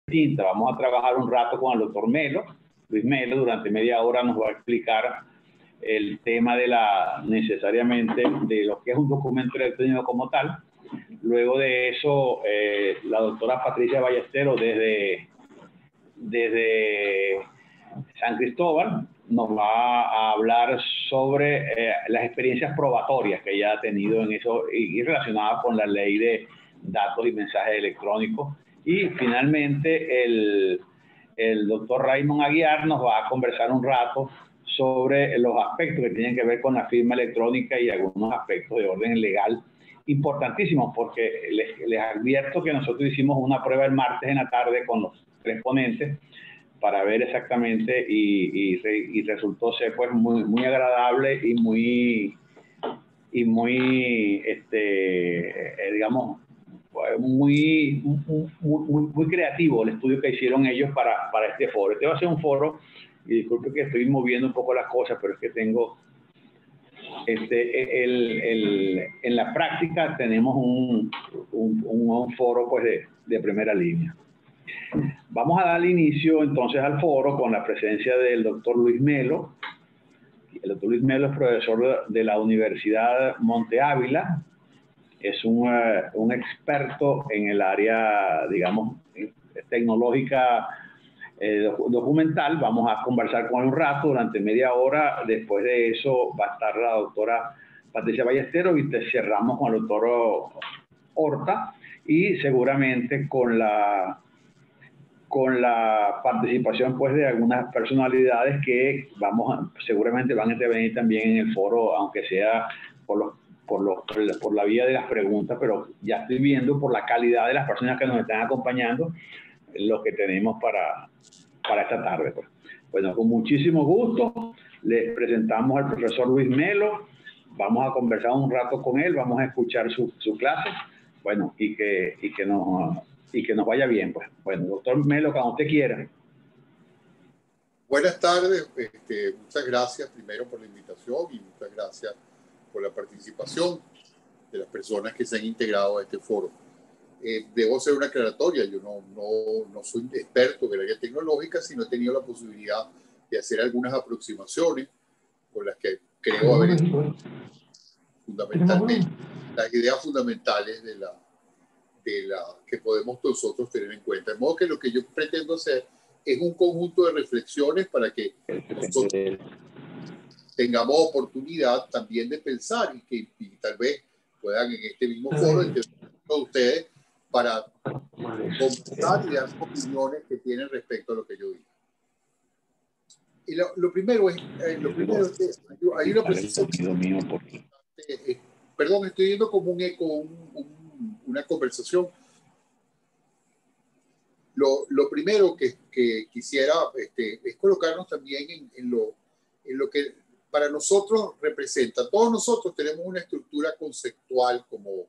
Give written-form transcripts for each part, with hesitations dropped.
distinta. Vamos a trabajar un rato con el doctor Melo. Luis Melo durante media hora nos va a explicar el tema de necesariamente de lo que es un documento electrónico como tal. Luego de eso, la doctora Patricia Ballesteros desde San Cristóbal nos va a hablar sobre las experiencias probatorias que ella ha tenido en eso y relacionadas con la ley de datos y mensajes electrónicos. Y finalmente el doctor Raymond Aguiar nos va a conversar un rato sobre los aspectos que tienen que ver con la firma electrónica y algunos aspectos de orden legal importantísimos, porque les advierto que nosotros hicimos una prueba el martes en la tarde con los 3 ponentes para ver exactamente y resultó ser pues muy agradable y muy digamos muy creativo el estudio que hicieron ellos para este foro. Este va a ser un foro, y disculpe que estoy moviendo un poco las cosas, pero es que tengo en la práctica tenemos un foro pues de primera línea. Vamos a dar inicio entonces al foro con la presencia del doctor Luis Melo. El doctor Luis Melo es profesor de la Universidad Monte Ávila, es un experto en el área, digamos, tecnológica documental. Vamos a conversar con él un rato, durante media hora. Después de eso va a estar la doctora Patricia Ballesteros y cerramos con el doctor Horta y seguramente con la participación pues de algunas personalidades que seguramente van a intervenir también en el foro, aunque sea por la vía de las preguntas, pero ya estoy viendo por la calidad de las personas que nos están acompañando lo que tenemos para esta tarde. Pues. Bueno, con muchísimo gusto les presentamos al profesor Luis Melo. Vamos a conversar un rato con él, vamos a escuchar su clase, bueno, y que nos vaya bien. Pues. Bueno, doctor Melo, cuando usted quiera. Buenas tardes, muchas gracias primero por la invitación y muchas gracias por la participación de las personas que se han integrado a este foro. Debo hacer una aclaratoria, yo no soy experto en el área tecnológica, sino he tenido la posibilidad de hacer algunas aproximaciones con las que creo haber fundamentalmente las ideas fundamentales de la que podemos nosotros tener en cuenta. De modo que lo que yo pretendo hacer es un conjunto de reflexiones para que nosotros tengamos oportunidad también de pensar y tal vez puedan en este mismo foro intervenir con ustedes para conversar y dar opiniones que tienen respecto a lo que yo digo. Y lo primero es que hay una precisión. Perdón, estoy viendo como un eco, una conversación. Lo primero que quisiera es colocarnos también en lo que para nosotros representa. Todos nosotros tenemos una estructura conceptual como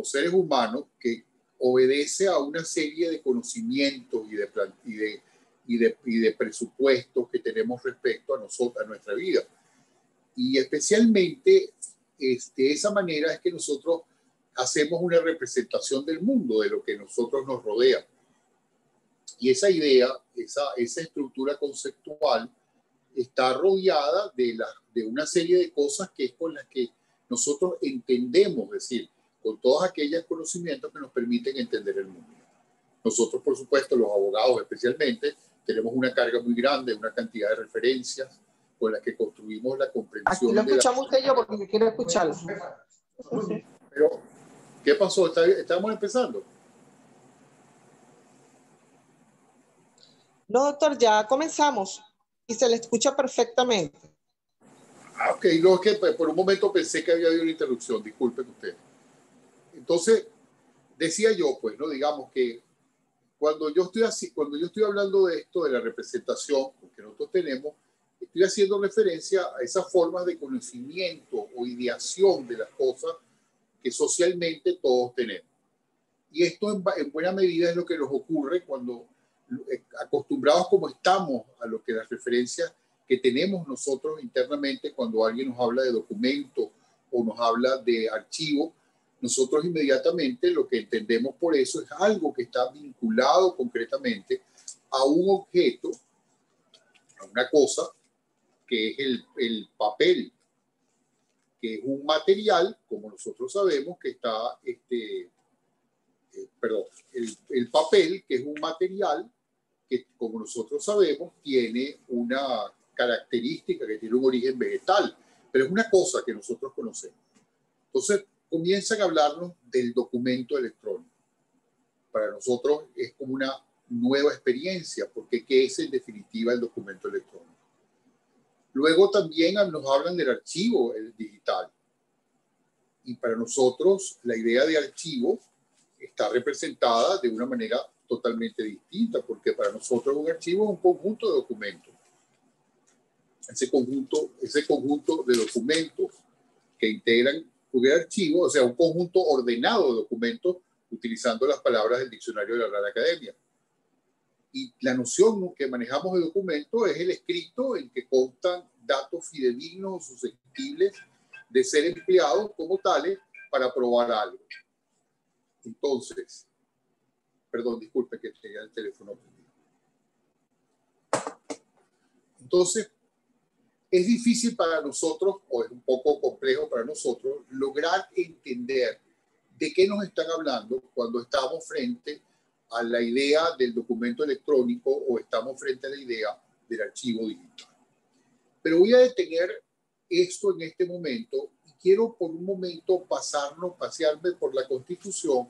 seres humanos que obedece a una serie de conocimientos y de presupuestos que tenemos respecto a nosotros, a nuestra vida. Y especialmente esa manera es que nosotros hacemos una representación del mundo, de lo que nosotros nos rodea. Y esa idea, esa estructura conceptual está rodeada de una serie de cosas que es con las que nosotros entendemos, es decir, con todos aquellos conocimientos que nos permiten entender el mundo. Nosotros, por supuesto, los abogados especialmente, tenemos una carga muy grande, una cantidad de referencias con las que construimos la comprensión. Aquí lo escuchamos usted y yo porque quiero escucharlo. Pero, ¿qué pasó? ¿Estamos empezando? No, doctor, ya comenzamos y se le escucha perfectamente. Ok, no, es que por un momento pensé que había habido una interrupción, disculpen ustedes. Entonces, decía yo, pues, ¿no? Digamos que cuando yo estoy hablando de esto, de la representación que nosotros tenemos, estoy haciendo referencia a esas formas de conocimiento o ideación de las cosas que socialmente todos tenemos. Y esto en buena medida es lo que nos ocurre cuando, acostumbrados como estamos a lo que las referencias que tenemos nosotros internamente, cuando alguien nos habla de documentos o nos habla de archivos, nosotros inmediatamente lo que entendemos por eso es algo que está vinculado concretamente a un objeto, a una cosa, que es el papel, que es un material, como nosotros sabemos que está, el papel, que es un material que, como nosotros sabemos, tiene una característica, que tiene un origen vegetal, pero es una cosa que nosotros conocemos. Entonces, comienzan a hablarnos del documento electrónico. Para nosotros es como una nueva experiencia, porque ¿qué es en definitiva el documento electrónico? Luego también nos hablan del archivo digital. Y para nosotros la idea de archivo está representada de una manera totalmente distinta, porque para nosotros un archivo es un conjunto de documentos. Ese conjunto de documentos que integran un archivo, o sea, un conjunto ordenado de documentos utilizando las palabras del diccionario de la Real Academia. Y la noción que manejamos de documento es el escrito en que constan datos fidedignos o susceptibles de ser empleados como tales para probar algo. Entonces, perdón, disculpe que tenga el teléfono. Entonces, es difícil para nosotros, o es un poco complejo para nosotros, lograr entender de qué nos están hablando cuando estamos frente a la idea del documento electrónico o estamos frente a la idea del archivo digital. Pero voy a detener esto en este momento y quiero por un momento pasearme por la Constitución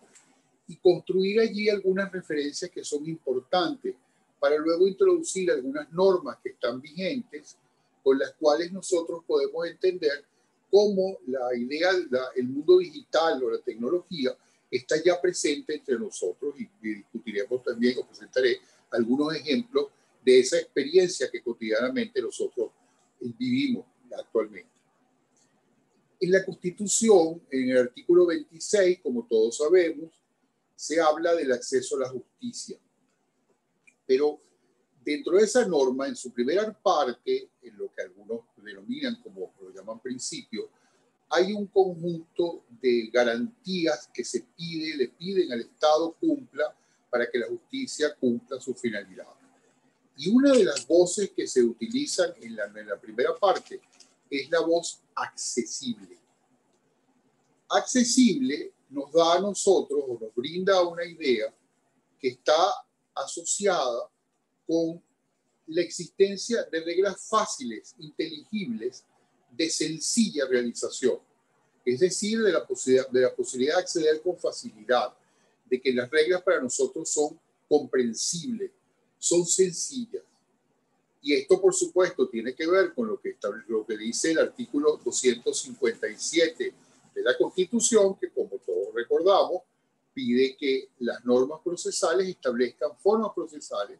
y construir allí algunas referencias que son importantes para luego introducir algunas normas que están vigentes con las cuales nosotros podemos entender cómo la idea, el mundo digital o la tecnología está ya presente entre nosotros y discutiremos también, o presentaré algunos ejemplos de esa experiencia que cotidianamente nosotros vivimos actualmente. En la Constitución, en el artículo 26, como todos sabemos, se habla del acceso a la justicia. Pero dentro de esa norma, en su primera parte, en lo que algunos denominan como lo llaman principio, hay un conjunto de garantías que le piden al Estado cumpla para que la justicia cumpla su finalidad. Y una de las voces que se utilizan en la primera parte es la voz accesible. Accesible nos da a nosotros o nos brinda una idea que está asociada con la existencia de reglas fáciles, inteligibles, de sencilla realización. Es decir, de la posibilidad de acceder con facilidad, de que las reglas para nosotros son comprensibles, son sencillas. Y esto, por supuesto, tiene que ver con lo que dice el artículo 257 de la Constitución, que como todos recordamos, pide que las normas procesales establezcan formas procesales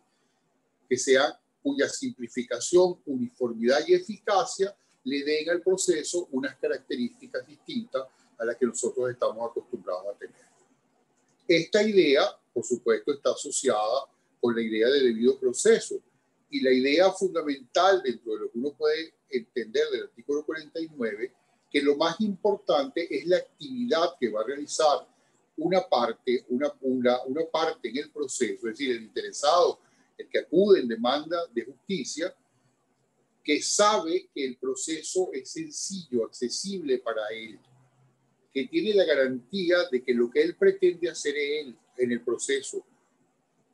que sean cuya simplificación, uniformidad y eficacia le den al proceso unas características distintas a las que nosotros estamos acostumbrados a tener. Esta idea, por supuesto, está asociada con la idea de debido proceso, y la idea fundamental dentro de lo que uno puede entender del artículo 49, que lo más importante es la actividad que va a realizar una parte en el proceso, es decir, el interesado, el que acude en demanda de justicia, que sabe que el proceso es sencillo, accesible para él, que tiene la garantía de que lo que él pretende hacer en el proceso,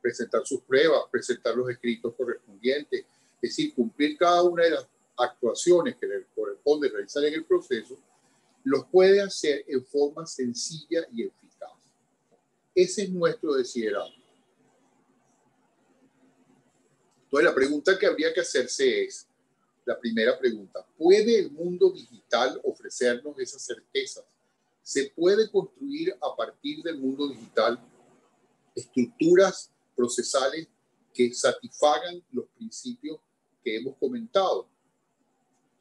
presentar sus pruebas, presentar los escritos correspondientes, es decir, cumplir cada una de las actuaciones que le corresponde realizar en el proceso, los puede hacer en forma sencilla y eficaz. Ese es nuestro desiderado. Entonces, la pregunta que habría que hacerse es, la primera pregunta, ¿puede el mundo digital ofrecernos esas certezas? ¿Se puede construir a partir del mundo digital estructuras procesales que satisfagan los principios que hemos comentado?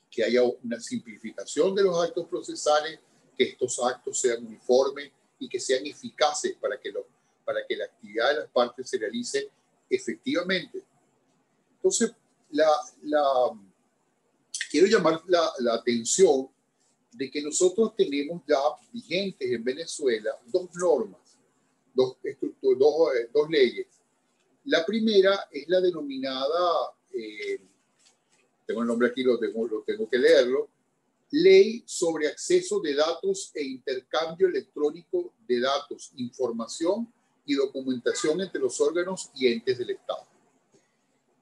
Que haya una simplificación de los actos procesales, que estos actos sean uniformes y que sean eficaces para que la actividad de las partes se realice efectivamente. Entonces, quiero llamar la atención de que nosotros tenemos ya vigentes en Venezuela dos normas, dos leyes. La primera es la denominada, tengo el nombre aquí, lo tengo que leerlo, Ley sobre Acceso de Datos e Intercambio Electrónico de Datos, Información y Documentación entre los órganos y entes del Estado.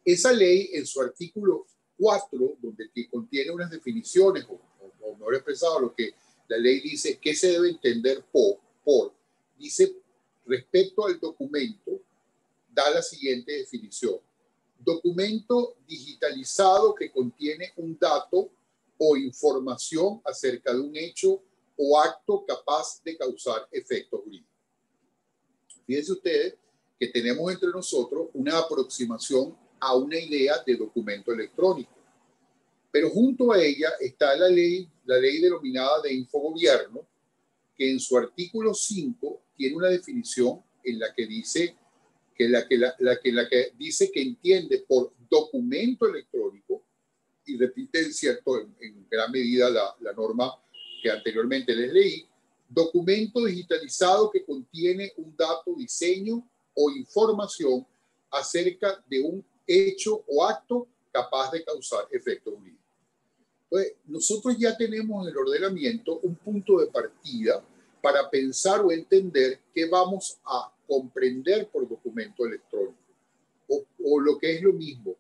Esa ley, en su artículo 4, donde contiene unas definiciones, o mejor expresado, lo que la ley dice, qué se debe entender por, dice, respecto al documento, da la siguiente definición. Documento digitalizado que contiene un dato o información acerca de un hecho o acto capaz de causar efectos jurídicos. Fíjense ustedes que tenemos entre nosotros una aproximación a una idea de documento electrónico. Pero junto a ella está la ley denominada de infogobierno, que en su artículo 5 tiene una definición en la que dice que dice que entiende por documento electrónico, y repite en gran medida la norma que anteriormente les leí, documento digitalizado que contiene un dato, diseño o información acerca de un hecho o acto capaz de causar efectos jurídicos. Entonces, nosotros ya tenemos en el ordenamiento un punto de partida para pensar o entender qué vamos a comprender por documento electrónico. O lo que es lo mismo,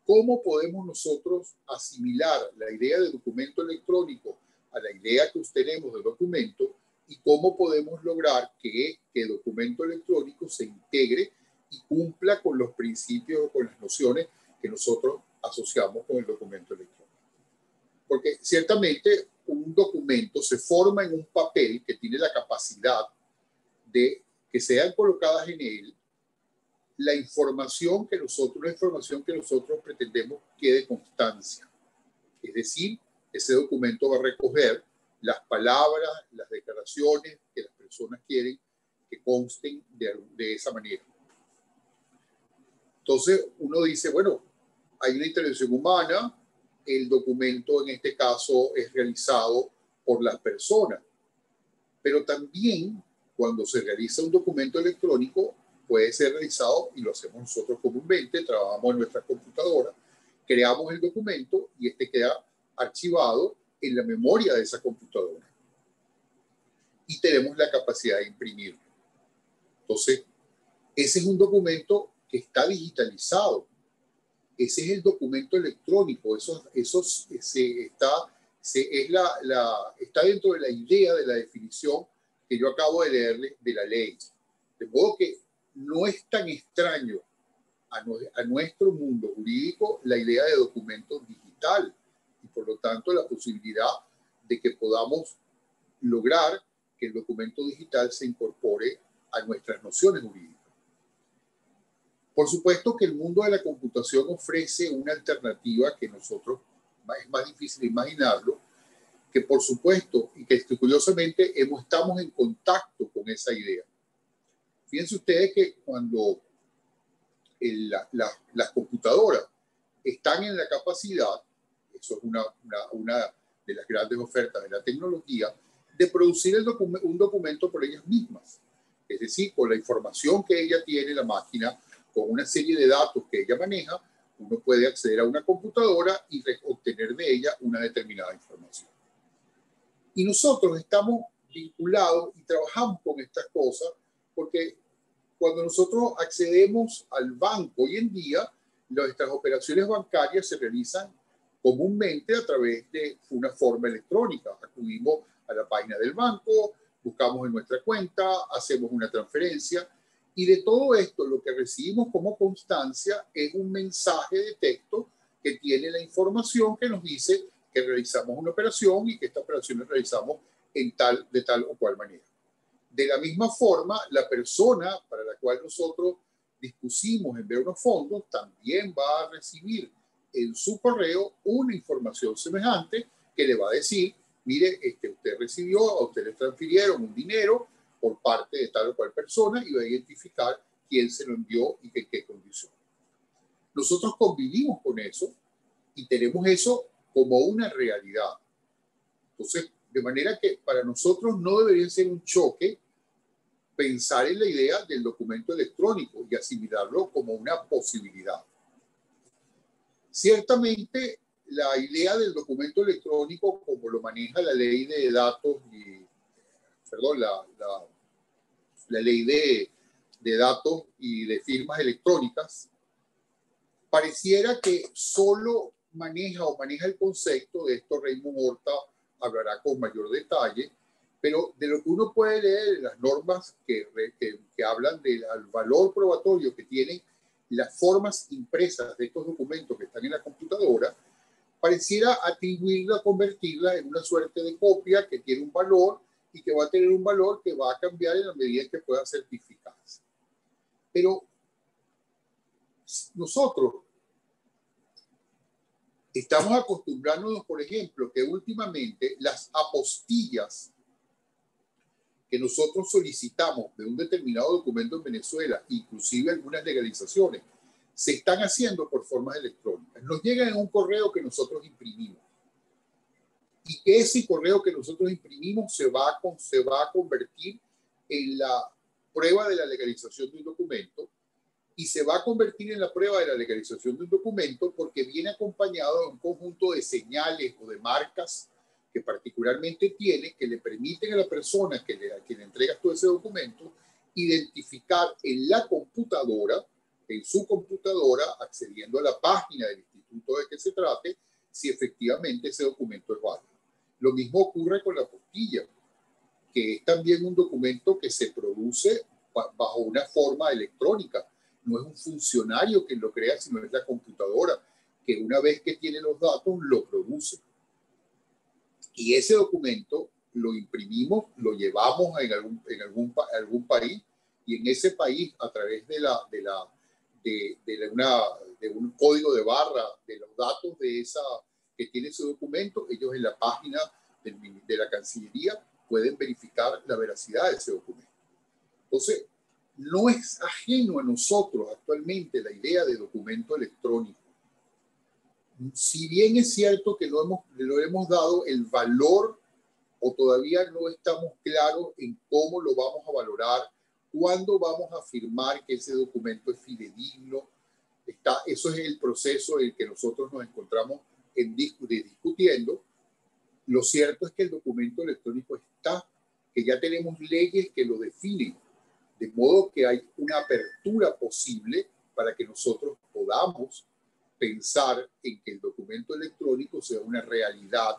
¿cómo podemos nosotros asimilar la idea de documento electrónico a la idea que tenemos de documento y cómo podemos lograr que documento electrónico se integre y cumpla con los principios o con las nociones que nosotros asociamos con el documento electrónico? Porque ciertamente un documento se forma en un papel que tiene la capacidad de que sean colocadas en él la información que nosotros pretendemos quede constancia. Es decir, ese documento va a recoger las palabras, las declaraciones que las personas quieren que consten de esa manera. Entonces uno dice, bueno, hay una intervención humana, el documento en este caso es realizado por las personas, pero también cuando se realiza un documento electrónico puede ser realizado, y lo hacemos nosotros comúnmente, trabajamos en nuestra computadora, creamos el documento y este queda archivado en la memoria de esa computadora. Y tenemos la capacidad de imprimirlo. Entonces, ese es un documento que está digitalizado. Ese es el documento electrónico. Está dentro de la idea de la definición que yo acabo de leerle de la ley. De modo que no es tan extraño a nuestro mundo jurídico la idea de documento digital y por lo tanto la posibilidad de que podamos lograr que el documento digital se incorpore a nuestras nociones jurídicas. Por supuesto que el mundo de la computación ofrece una alternativa que nosotros es más difícil imaginarlo, que por supuesto y que curiosamente estamos en contacto con esa idea. Fíjense ustedes que cuando las computadoras están en la capacidad, eso es una de las grandes ofertas de la tecnología, de producir un documento por ellas mismas. Es decir, con la información que ella tiene, la máquina, con una serie de datos que ella maneja, uno puede acceder a una computadora y obtener de ella una determinada información. Y nosotros estamos vinculados y trabajamos con estas cosas porque cuando nosotros accedemos al banco hoy en día, nuestras operaciones bancarias se realizan comúnmente a través de una forma electrónica. Acudimos a la página del banco, buscamos en nuestra cuenta, hacemos una transferencia y de todo esto lo que recibimos como constancia es un mensaje de texto que tiene la información que nos dice que realizamos una operación y que esta operación la realizamos de tal o cual manera. De la misma forma, la persona para la cual nosotros dispusimos enviar unos fondos también va a recibir en su correo una información semejante que le va a decir, mire, usted recibió, a usted le transfirieron un dinero por parte de tal o cual persona y va a identificar quién se lo envió y en qué condición. Nosotros convivimos con eso y tenemos eso como una realidad. Entonces, De manera que para nosotros no debería ser un choque pensar en la idea del documento electrónico y asimilarlo como una posibilidad. Ciertamente, la idea del documento electrónico, como lo maneja la ley de datos, la ley de datos y de firmas electrónicas, pareciera que solo maneja el concepto de esto. Raymond Horta hablará con mayor detalle, pero de lo que uno puede leer en las normas que hablan del valor probatorio que tienen las formas impresas de estos documentos que están en la computadora, pareciera atribuirla, convertirla en una suerte de copia que tiene un valor y que va a tener un valor que va a cambiar en la medida en que pueda certificarse. Pero nosotros estamos acostumbrándonos, por ejemplo, que últimamente las apostillas que nosotros solicitamos de un determinado documento en Venezuela, inclusive algunas legalizaciones, se están haciendo por formas electrónicas. Nos llegan en un correo que nosotros imprimimos. Y ese correo que nosotros imprimimos se va a convertir en la prueba de la legalización de un documento, y se va a convertir en la prueba de la legalización de un documento porque viene acompañado de un conjunto de señales o de marcas que particularmente tiene, que le permiten a la persona a quien le entregas todo ese documento, identificar en la computadora, en su computadora, accediendo a la página del instituto de que se trate, si efectivamente ese documento es válido. Lo mismo ocurre con la apostilla, que es también un documento que se produce bajo una forma electrónica. No es un funcionario quien lo crea, sino es la computadora, que una vez que tiene los datos, lo produce. Y ese documento lo imprimimos, lo llevamos en algún país, y en ese país, a través de un código de barra de los datos que tiene ese documento, ellos en la página de la Cancillería pueden verificar la veracidad de ese documento. Entonces, no es ajeno a nosotros actualmente la idea de documento electrónico. Si bien es cierto que lo hemos dado el valor, o todavía no estamos claros en cómo lo vamos a valorar, cuándo vamos a afirmar que ese documento es fidedigno, eso es el proceso en el que nosotros nos encontramos discutiendo. Lo cierto es que el documento electrónico está, que ya tenemos leyes que lo definen, de modo que hay una apertura posible para que nosotros podamos pensar en que el documento electrónico sea una realidad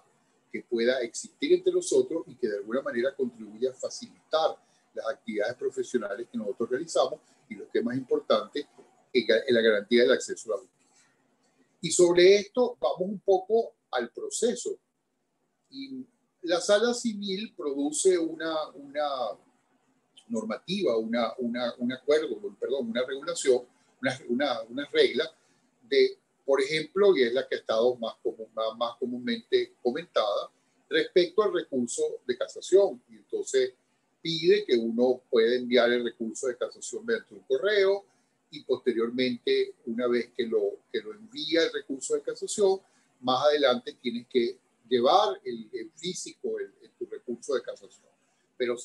que pueda existir entre nosotros y que de alguna manera contribuya a facilitar las actividades profesionales que nosotros realizamos, y lo que es más importante, en la garantía del acceso a la justicia. Y sobre esto vamos un poco al proceso. Y la Sala Civil produce una normativa, un acuerdo, una regulación, una regla de, por ejemplo, y es la que ha estado más comúnmente comentada, respecto al recurso de casación. Y entonces pide que uno pueda enviar el recurso de casación mediante un correo, y posteriormente, una vez que lo envía el recurso de casación, más adelante tienes que llevar el físico, tu recurso de casación. Pero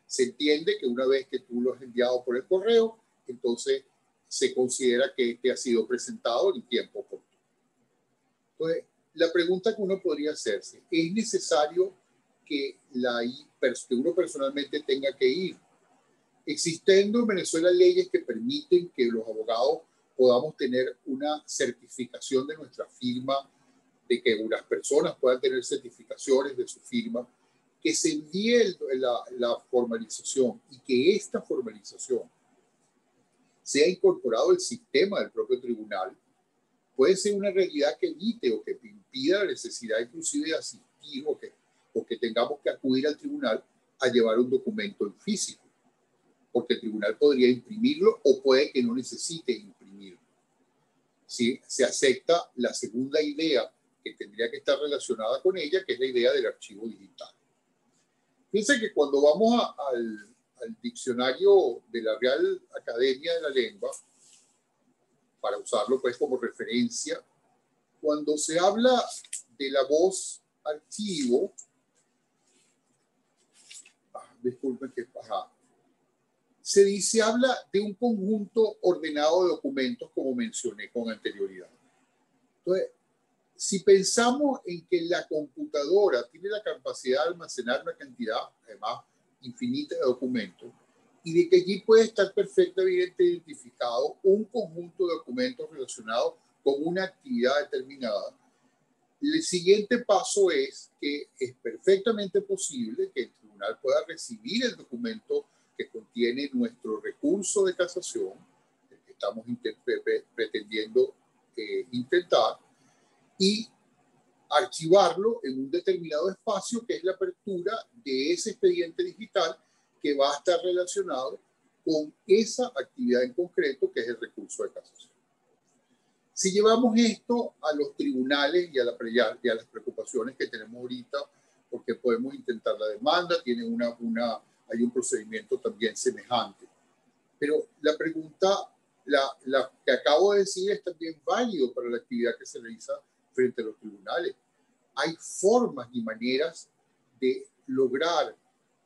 se entiende que una vez que tú lo has enviado por el correo, entonces se considera que este ha sido presentado en tiempo oportuno. Entonces, la pregunta que uno podría hacerse, ¿es necesario que uno personalmente tenga que ir? Existiendo en Venezuela leyes que permiten que los abogados podamos tener una certificación de nuestra firma, de que unas personas puedan tener certificaciones de su firma, que se envíe la formalización, y que esta formalización sea incorporado al sistema del propio tribunal, puede ser una realidad que evite o que impida la necesidad inclusive de asistir o que tengamos que acudir al tribunal a llevar un documento en físico, porque el tribunal podría imprimirlo o puede que no necesite imprimirlo. Si se acepta la segunda idea que tendría que estar relacionada con ella, que es la idea del archivo digital. Fíjense que cuando vamos al diccionario de la Real Academia de la Lengua, para usarlo pues como referencia, cuando se habla de la voz archivo, disculpen que ajá. Se habla de un conjunto ordenado de documentos, como mencioné con anterioridad. Entonces, si pensamos en que la computadora tiene la capacidad de almacenar una cantidad, además, infinita de documentos, y de que allí puede estar perfectamente identificado un conjunto de documentos relacionados con una actividad determinada, el siguiente paso es que es perfectamente posible que el tribunal pueda recibir el documento que contiene nuestro recurso de casación, el que estamos pretendiendo intentar, y archivarlo en un determinado espacio que es la apertura de ese expediente digital que va a estar relacionado con esa actividad en concreto que es el recurso de casación. Si llevamos esto a los tribunales y a las preocupaciones que tenemos ahorita, porque podemos intentar la demanda, tiene hay un procedimiento también semejante. Pero la pregunta, la que acabo de decir, es también válido para la actividad que se realiza frente a los tribunales. Hay formas y maneras de lograr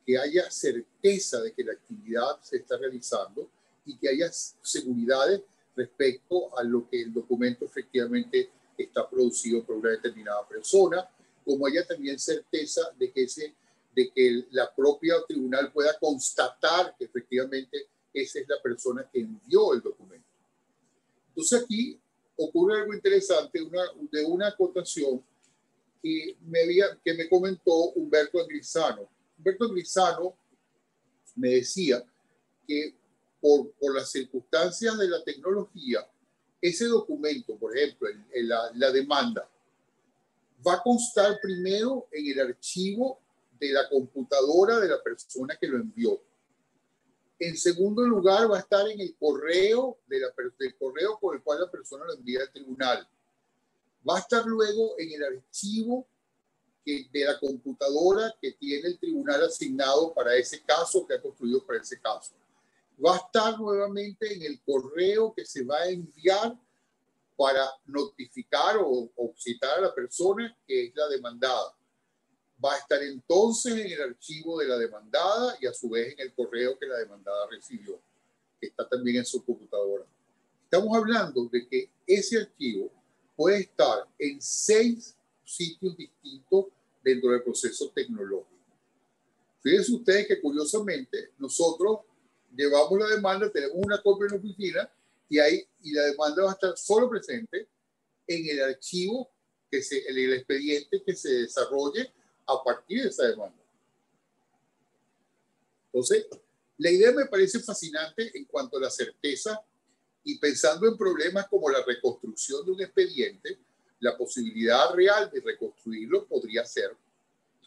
que haya certeza de que la actividad se está realizando y que haya seguridades respecto a lo que el documento efectivamente está producido por una determinada persona, como haya también certeza de que la propia tribunal pueda constatar que efectivamente esa es la persona que envió el documento. Entonces aquí ocurre algo interesante de una acotación que me comentó Humberto Angrisano. Humberto Angrisano me decía que por las circunstancias de la tecnología, ese documento, por ejemplo, la demanda, va a constar primero en el archivo de la computadora de la persona que lo envió. En segundo lugar, va a estar en el correo, del correo por el cual la persona lo envía al tribunal. Va a estar luego en el archivo de la computadora que tiene el tribunal asignado para ese caso, que ha construido para ese caso. Va a estar nuevamente en el correo que se va a enviar para notificar o citar a la persona que es la demandada. Va a estar entonces en el archivo de la demandada y a su vez en el correo que la demandada recibió, que está también en su computadora. Estamos hablando de que ese archivo puede estar en 6 sitios distintos dentro del proceso tecnológico. Fíjense ustedes que curiosamente nosotros llevamos la demanda, tenemos una copia en la oficina y la demanda va a estar solo presente en el archivo, en el expediente que se desarrolle a partir de esa demanda. Entonces, la idea me parece fascinante en cuanto a la certeza y pensando en problemas como la reconstrucción de un expediente, la posibilidad real de reconstruirlo podría ser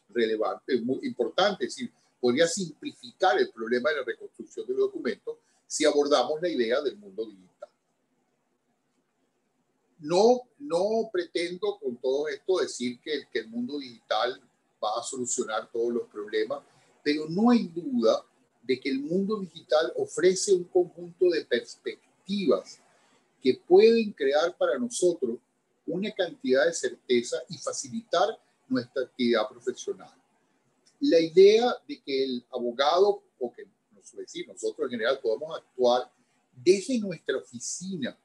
relevante, muy importante, es decir, podría simplificar el problema de la reconstrucción del documento si abordamos la idea del mundo digital. No pretendo con todo esto decir que el mundo digital va a solucionar todos los problemas, pero no hay duda de que el mundo digital ofrece un conjunto de perspectivas que pueden crear para nosotros una cantidad de certeza y facilitar nuestra actividad profesional. La idea de que el abogado, o que nosotros en general podamos actuar desde nuestra oficina,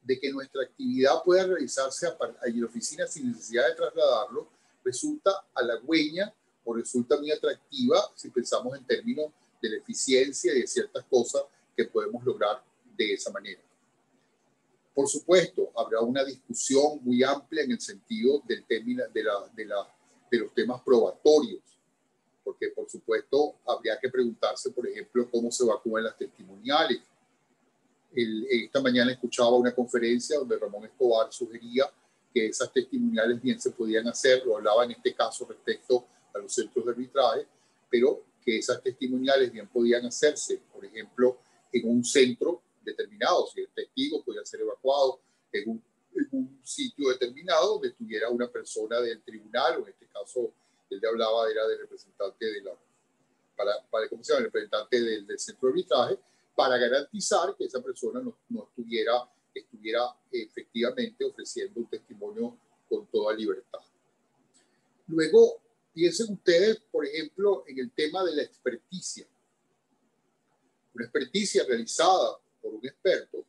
de que nuestra actividad pueda realizarse en la oficina sin necesidad de trasladarlo, resulta halagüeña o resulta muy atractiva si pensamos en términos de la eficiencia y de ciertas cosas que podemos lograr de esa manera. Por supuesto, habrá una discusión muy amplia en el sentido del de los temas probatorios, porque por supuesto habría que preguntarse, por ejemplo, cómo se evacúan las testimoniales. Esta mañana escuchaba una conferencia donde Ramón Escobar sugería que esas testimoniales bien se podían hacer, lo hablaba en este caso respecto a los centros de arbitraje, pero que esas testimoniales bien podían hacerse, por ejemplo, en un centro determinado, si el testigo podía ser evacuado en un sitio determinado donde estuviera una persona del tribunal, o en este caso, él hablaba, era del representante ¿cómo se llama? El representante del centro de arbitraje, para garantizar que esa persona no estuviera efectivamente ofreciendo un testimonio con toda libertad. Luego, Piensen ustedes, por ejemplo, en el tema de la experticia. Una experticia realizada por un experto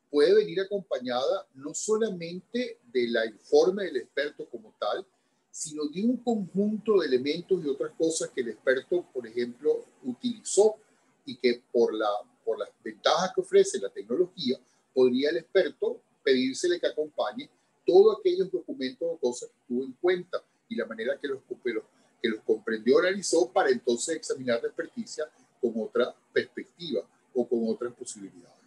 puede venir acompañada no solamente del informe del experto como tal, sino de un conjunto de elementos y otras cosas que el experto, por ejemplo, utilizó y que por las ventajas que ofrece la tecnología, podría el experto pedírsele que acompañe todos aquellos documentos o cosas que tuvo en cuenta y la manera que los comprendió, analizó para entonces examinar la experticia con otra perspectiva o con otras posibilidades.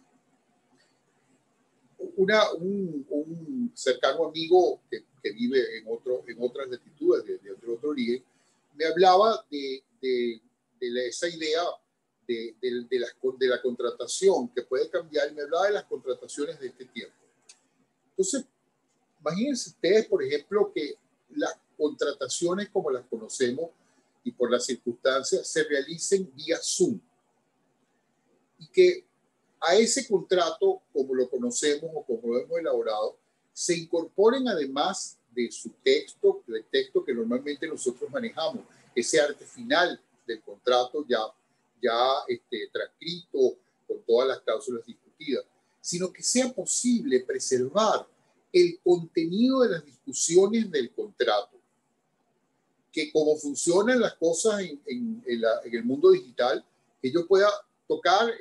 Un cercano amigo que vive en otras latitudes, de otro origen, me hablaba de esa idea de la contratación que puede cambiar, y me hablaba de las contrataciones de este tiempo. Entonces, imagínense ustedes, por ejemplo, que las contrataciones como las conocemos y por las circunstancias se realicen vía Zoom y que a ese contrato, como lo conocemos o como lo hemos elaborado, se incorporen además de su texto, del texto que normalmente nosotros manejamos, ese arte final del contrato ya transcrito con todas las cláusulas discutidas, sino que sea posible preservar el contenido de las discusiones del contrato, que como funcionan las cosas en el mundo digital, que yo pueda tocar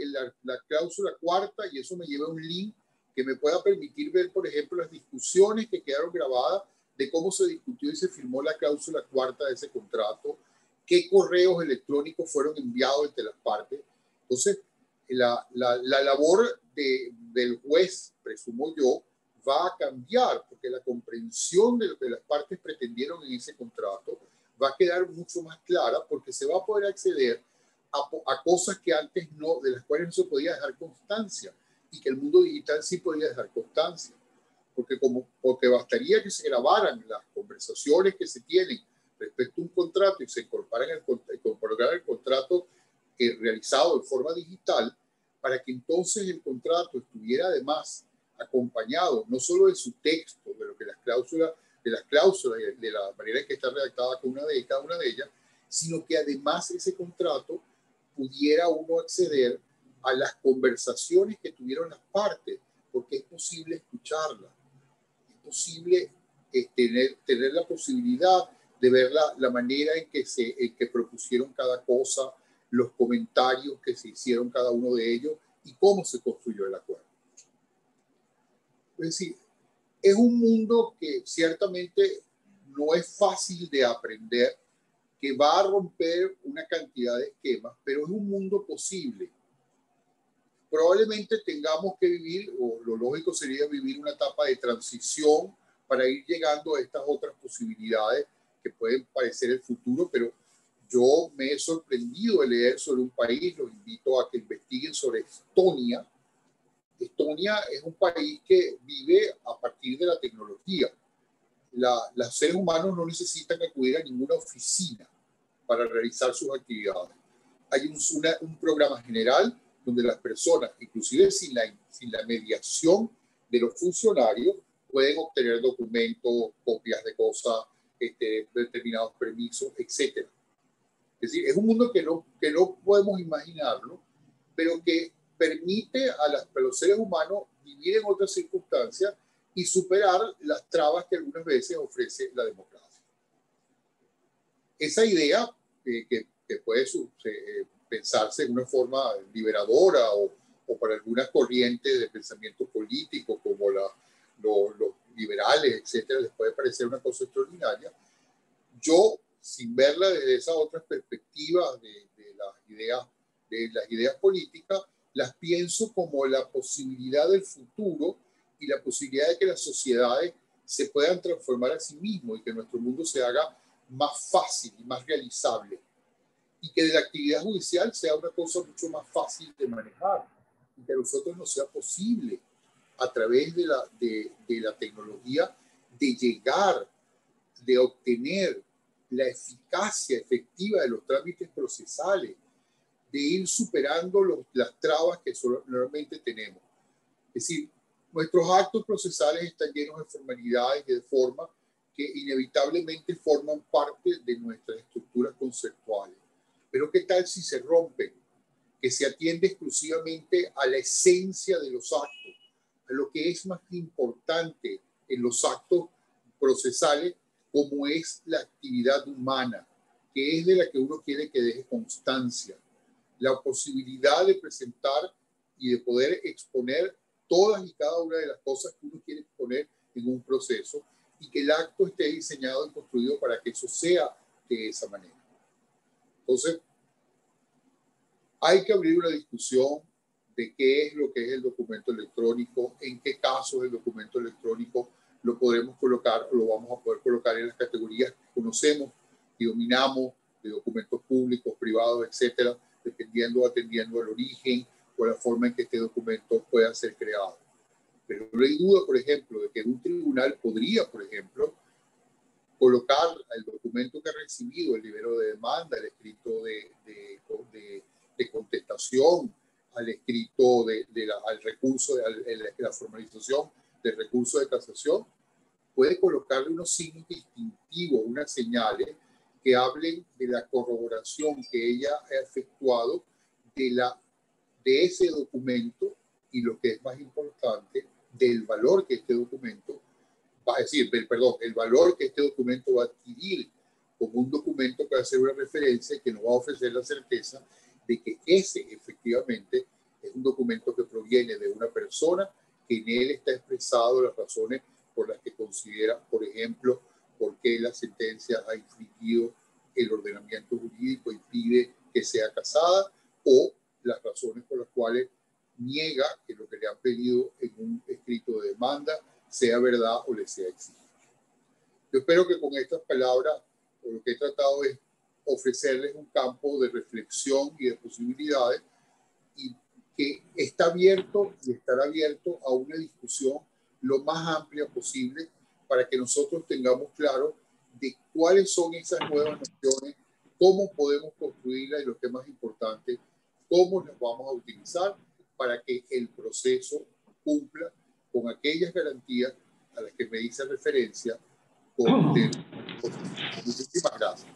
la cláusula cuarta y eso me lleva a un link que me pueda permitir ver, por ejemplo, las discusiones que quedaron grabadas de cómo se discutió y se firmó la cláusula cuarta de ese contrato, qué correos electrónicos fueron enviados entre las partes. Entonces, la labor del juez, presumo yo, va a cambiar porque la comprensión de lo que las partes pretendieron en ese contrato va a quedar mucho más clara porque se va a poder acceder a cosas que antes no, de las cuales no se podía dejar constancia y que el mundo digital sí podía dejar constancia. Porque bastaría que se grabaran las conversaciones que se tienen respecto a un contrato y se incorporaran el contrato realizado de forma digital para que entonces el contrato estuviera además acompañado no solo de su texto, de lo que las cláusulas, de la manera en que está redactada cada una de ellas, sino que además ese contrato pudiera uno acceder a las conversaciones que tuvieron las partes, porque es posible escucharlas, es posible tener la posibilidad de ver la manera en que propusieron cada cosa, los comentarios que se hicieron cada uno de ellos y cómo se construyó el acuerdo. Es decir, es un mundo que ciertamente no es fácil de aprender, que va a romper una cantidad de esquemas, pero es un mundo posible. Probablemente tengamos que vivir, o lo lógico sería vivir una etapa de transición para ir llegando a estas otras posibilidades que pueden parecer el futuro, pero yo me he sorprendido de leer sobre un país, los invito a que investiguen sobre Estonia. Estonia es un país que vive a partir de la tecnología. Los seres humanos no necesitan acudir a ninguna oficina para realizar sus actividades. Hay un programa general donde las personas, inclusive sin la mediación de los funcionarios, pueden obtener documentos, copias de cosas, determinados permisos, etc. Es decir, es un mundo que no podemos imaginarlo, pero que permite a los seres humanos vivir en otras circunstancias y superar las trabas que algunas veces ofrece la democracia. Esa idea que puede pensarse en una forma liberadora o para algunas corrientes de pensamiento político como los liberales, etcétera, les puede parecer una cosa extraordinaria. Yo, sin verla desde esa otra perspectiva de las ideas políticas, las pienso como la posibilidad del futuro y la posibilidad de que las sociedades se puedan transformar a sí mismos y que nuestro mundo se haga más fácil y más realizable. Y que de la actividad judicial sea una cosa mucho más fácil de manejar y que a nosotros nos sea posible a través de la tecnología de llegar, de obtener la eficacia efectiva de los trámites procesales, de ir superando las trabas que normalmente tenemos. Es decir, nuestros actos procesales están llenos de formalidades y de formas que inevitablemente forman parte de nuestras estructuras conceptuales. Pero ¿qué tal si se rompen? Que se atiende exclusivamente a la esencia de los actos, a lo que es más importante en los actos procesales, como es la actividad humana, que es de la que uno quiere que deje constancia. La posibilidad de presentar y de poder exponer todas y cada una de las cosas que uno quiere exponer en un proceso, y que el acto esté diseñado y construido para que eso sea de esa manera. Entonces, hay que abrir una discusión de qué es lo que es el documento electrónico, en qué casos el documento electrónico lo podremos colocar o lo vamos a poder colocar en las categorías que conocemos y dominamos, de documentos públicos, privados, etcétera, dependiendo, atendiendo al origen o la forma en que este documento pueda ser creado. Pero no hay duda, por ejemplo, de que un tribunal podría, por ejemplo, colocar el documento que ha recibido, el libro de demanda, el escrito de contestación, al escrito al recurso, la formalización del recurso de casación, puede colocarle unos signos distintivos, unas señales que hablen de la corroboración que ella ha efectuado de ese documento, y lo que es más importante, del valor que este documento va a decir, perdón, el valor que este documento va a adquirir como un documento que va a ser una referencia que nos va a ofrecer la certeza de que ese efectivamente es un documento que proviene de una persona, que en él está expresado las razones por las que considera, por ejemplo, por qué la sentencia ha infringido el ordenamiento jurídico y pide que sea casada, o las razones por las cuales niega que lo que le han pedido en un escrito de demanda sea verdad o le sea exigido. Yo espero que con estas palabras, lo que he tratado es ofrecerles un campo de reflexión y de posibilidades, y que está abierto y estará abierto a una discusión lo más amplia posible, para que nosotros tengamos claro de cuáles son esas nuevas nociones, cómo podemos construirlas, y lo que es más importante, cómo las vamos a utilizar para que el proceso cumpla con aquellas garantías a las que me hice referencia con usted. Muchísimas gracias.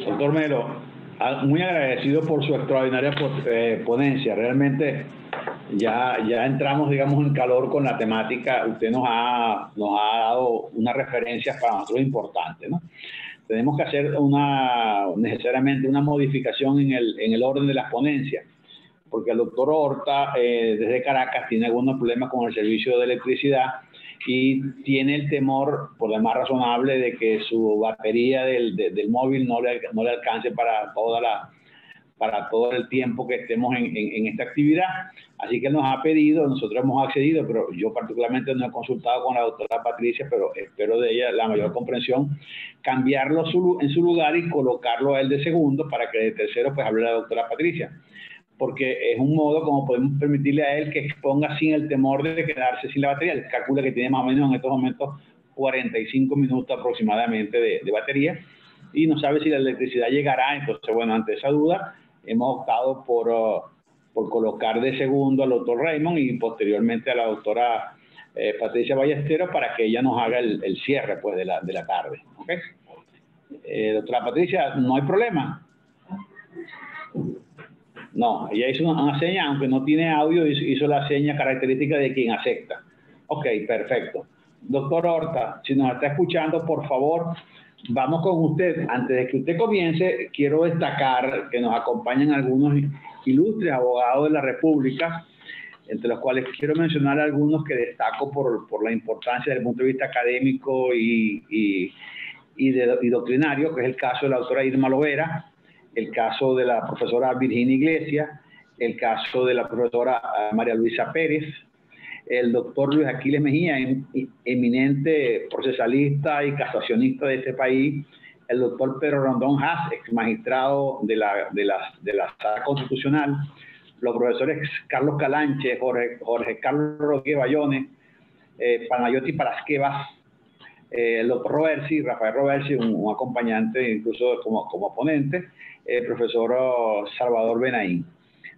Doctor Melo, muy agradecido por su extraordinaria ponencia. Realmente ya entramos, digamos, en calor con la temática. Usted nos ha dado unas referencias para nosotros importantes, ¿no? Tenemos que hacer necesariamente una modificación en el orden de las ponencias, porque el doctor Horta, desde Caracas, tiene algunos problemas con el servicio de electricidad y tiene el temor, por demás razonable, de que su batería del móvil no le alcance para todo el tiempo que estemos en esta actividad. Así que nos ha pedido, nosotros hemos accedido, pero yo particularmente no he consultado con la doctora Patricia, pero espero de ella la mayor comprensión, cambiarlo en su lugar y colocarlo a él de segundo, para que de tercero pues hable la doctora Patricia, porque es un modo como podemos permitirle a él que exponga sin el temor de quedarse sin la batería. Él calcula que tiene más o menos en estos momentos 45 minutos aproximadamente de batería, y no sabe si la electricidad llegará. Entonces, bueno, ante esa duda hemos optado por colocar de segundo al doctor Raymond y posteriormente a la doctora Patricia Ballesteros, para que ella nos haga el cierre pues, de la tarde. ¿Okay? Doctora Patricia, no hay problema. No, ella hizo una seña, aunque no tiene audio, hizo la seña característica de quien acepta. Ok, perfecto. Doctor Horta, si nos está escuchando, por favor, vamos con usted. Antes de que usted comience, quiero destacar que nos acompañan algunos ilustres abogados de la República, entre los cuales quiero mencionar algunos que destaco por la importancia desde el punto de vista académico y doctrinario, que es el caso de la doctora Irma Lovera, el caso de la profesora Virginia Iglesias, el caso de la profesora María Luisa Pérez, el doctor Luis Aquiles Mejía, eminente procesalista y casacionista de este país, el doctor Pedro Rondón Haas, ex magistrado de la Sala Constitucional, los profesores Carlos Calanche, Jorge Carlos Rodríguez Bayones, Panayotti Parasquevas, el doctor Rafael Roversi, un acompañante incluso como ponente, el profesor Salvador Benaín.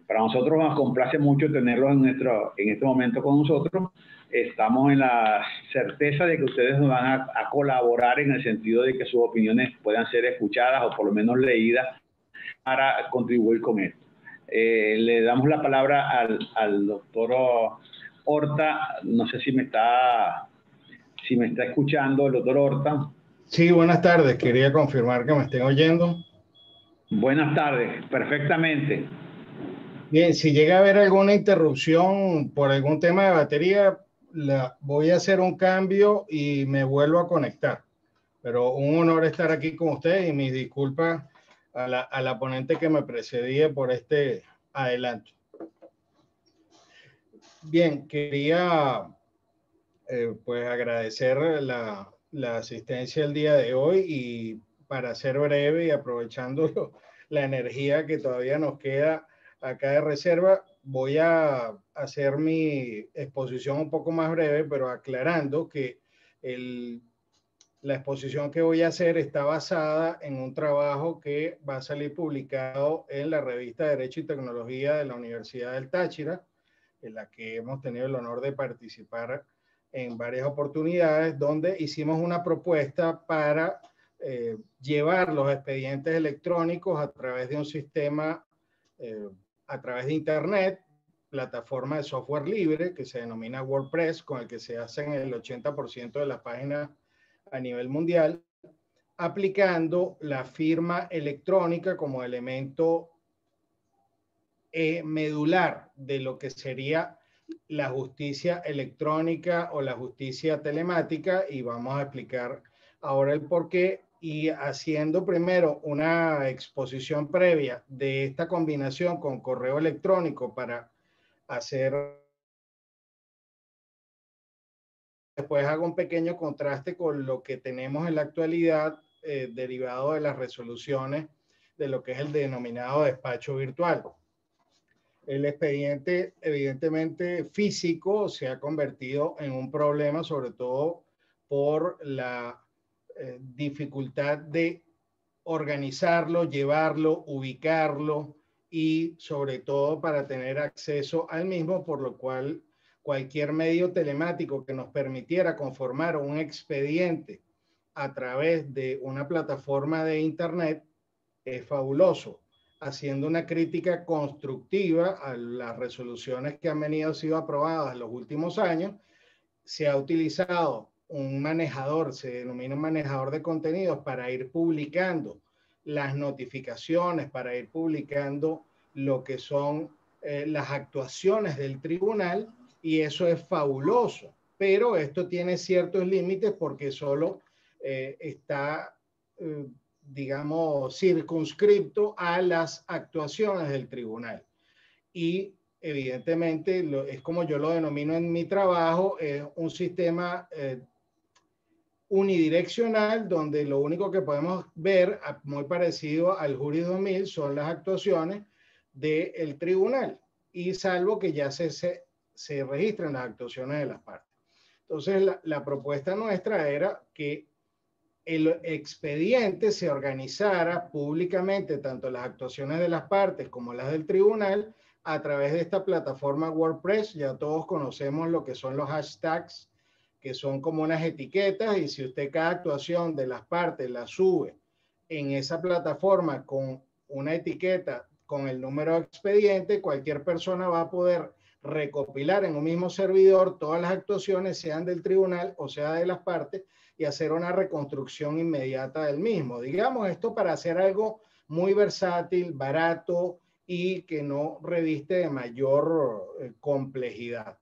Para nosotros nos complace mucho tenerlos en este momento con nosotros. Estamos en la certeza de que ustedes nos van a colaborar en el sentido de que sus opiniones puedan ser escuchadas o por lo menos leídas para contribuir con esto. Le damos la palabra al doctor Horta. No sé si me está escuchando el doctor Horta. Sí, buenas tardes. Quería confirmar que me estén oyendo. Buenas tardes, perfectamente. Bien, si llega a haber alguna interrupción por algún tema de batería, voy a hacer un cambio y me vuelvo a conectar. Pero un honor estar aquí con ustedes y mis disculpas a la ponente que me precedía por este adelanto. Bien, quería pues agradecer la asistencia el día de hoy y para ser breve y aprovechando la energía que todavía nos queda acá de reserva, voy a hacer mi exposición un poco más breve, pero aclarando que la exposición que voy a hacer está basada en un trabajo que va a salir publicado en la revista Derecho y Tecnología de la Universidad del Táchira, en la que hemos tenido el honor de participar en varias oportunidades, donde hicimos una propuesta para llevar los expedientes electrónicos a través de un sistema, a través de Internet, plataforma de software libre que se denomina WordPress, con el que se hacen el 80% de las páginas a nivel mundial, aplicando la firma electrónica como elemento medular de lo que sería la justicia electrónica o la justicia telemática, y vamos a explicar ahora el por qué, y haciendo primero una exposición previa de esta combinación con correo electrónico para hacer. Después hago un pequeño contraste con lo que tenemos en la actualidad derivado de las resoluciones de lo que es el denominado despacho virtual. El expediente, evidentemente físico, se ha convertido en un problema, sobre todo por la dificultad de organizarlo, llevarlo, ubicarlo y sobre todo para tener acceso al mismo, por lo cual cualquier medio telemático que nos permitiera conformar un expediente a través de una plataforma de Internet es fabuloso, haciendo una crítica constructiva a las resoluciones que han sido aprobadas en los últimos años. Se ha utilizado un manejador, se denomina un manejador de contenidos, para ir publicando las notificaciones, para ir publicando lo que son las actuaciones del tribunal, y eso es fabuloso, pero esto tiene ciertos límites porque solo está digamos, circunscripto a las actuaciones del tribunal. Y evidentemente, es como yo lo denomino en mi trabajo, es un sistema unidireccional donde lo único que podemos ver, muy parecido al Juris 2000, son las actuaciones del tribunal, y salvo que ya se registren las actuaciones de las partes. Entonces, la propuesta nuestra era que el expediente se organizara públicamente, tanto las actuaciones de las partes como las del tribunal, a través de esta plataforma WordPress. Ya todos conocemos lo que son los hashtags, que son como unas etiquetas, y si usted cada actuación de las partes la sube en esa plataforma con una etiqueta con el número de expediente, cualquier persona va a poder recopilar en un mismo servidor todas las actuaciones, sean del tribunal o sea de las partes, y hacer una reconstrucción inmediata del mismo. Digamos, esto para hacer algo muy versátil, barato y que no reviste de mayor complejidad.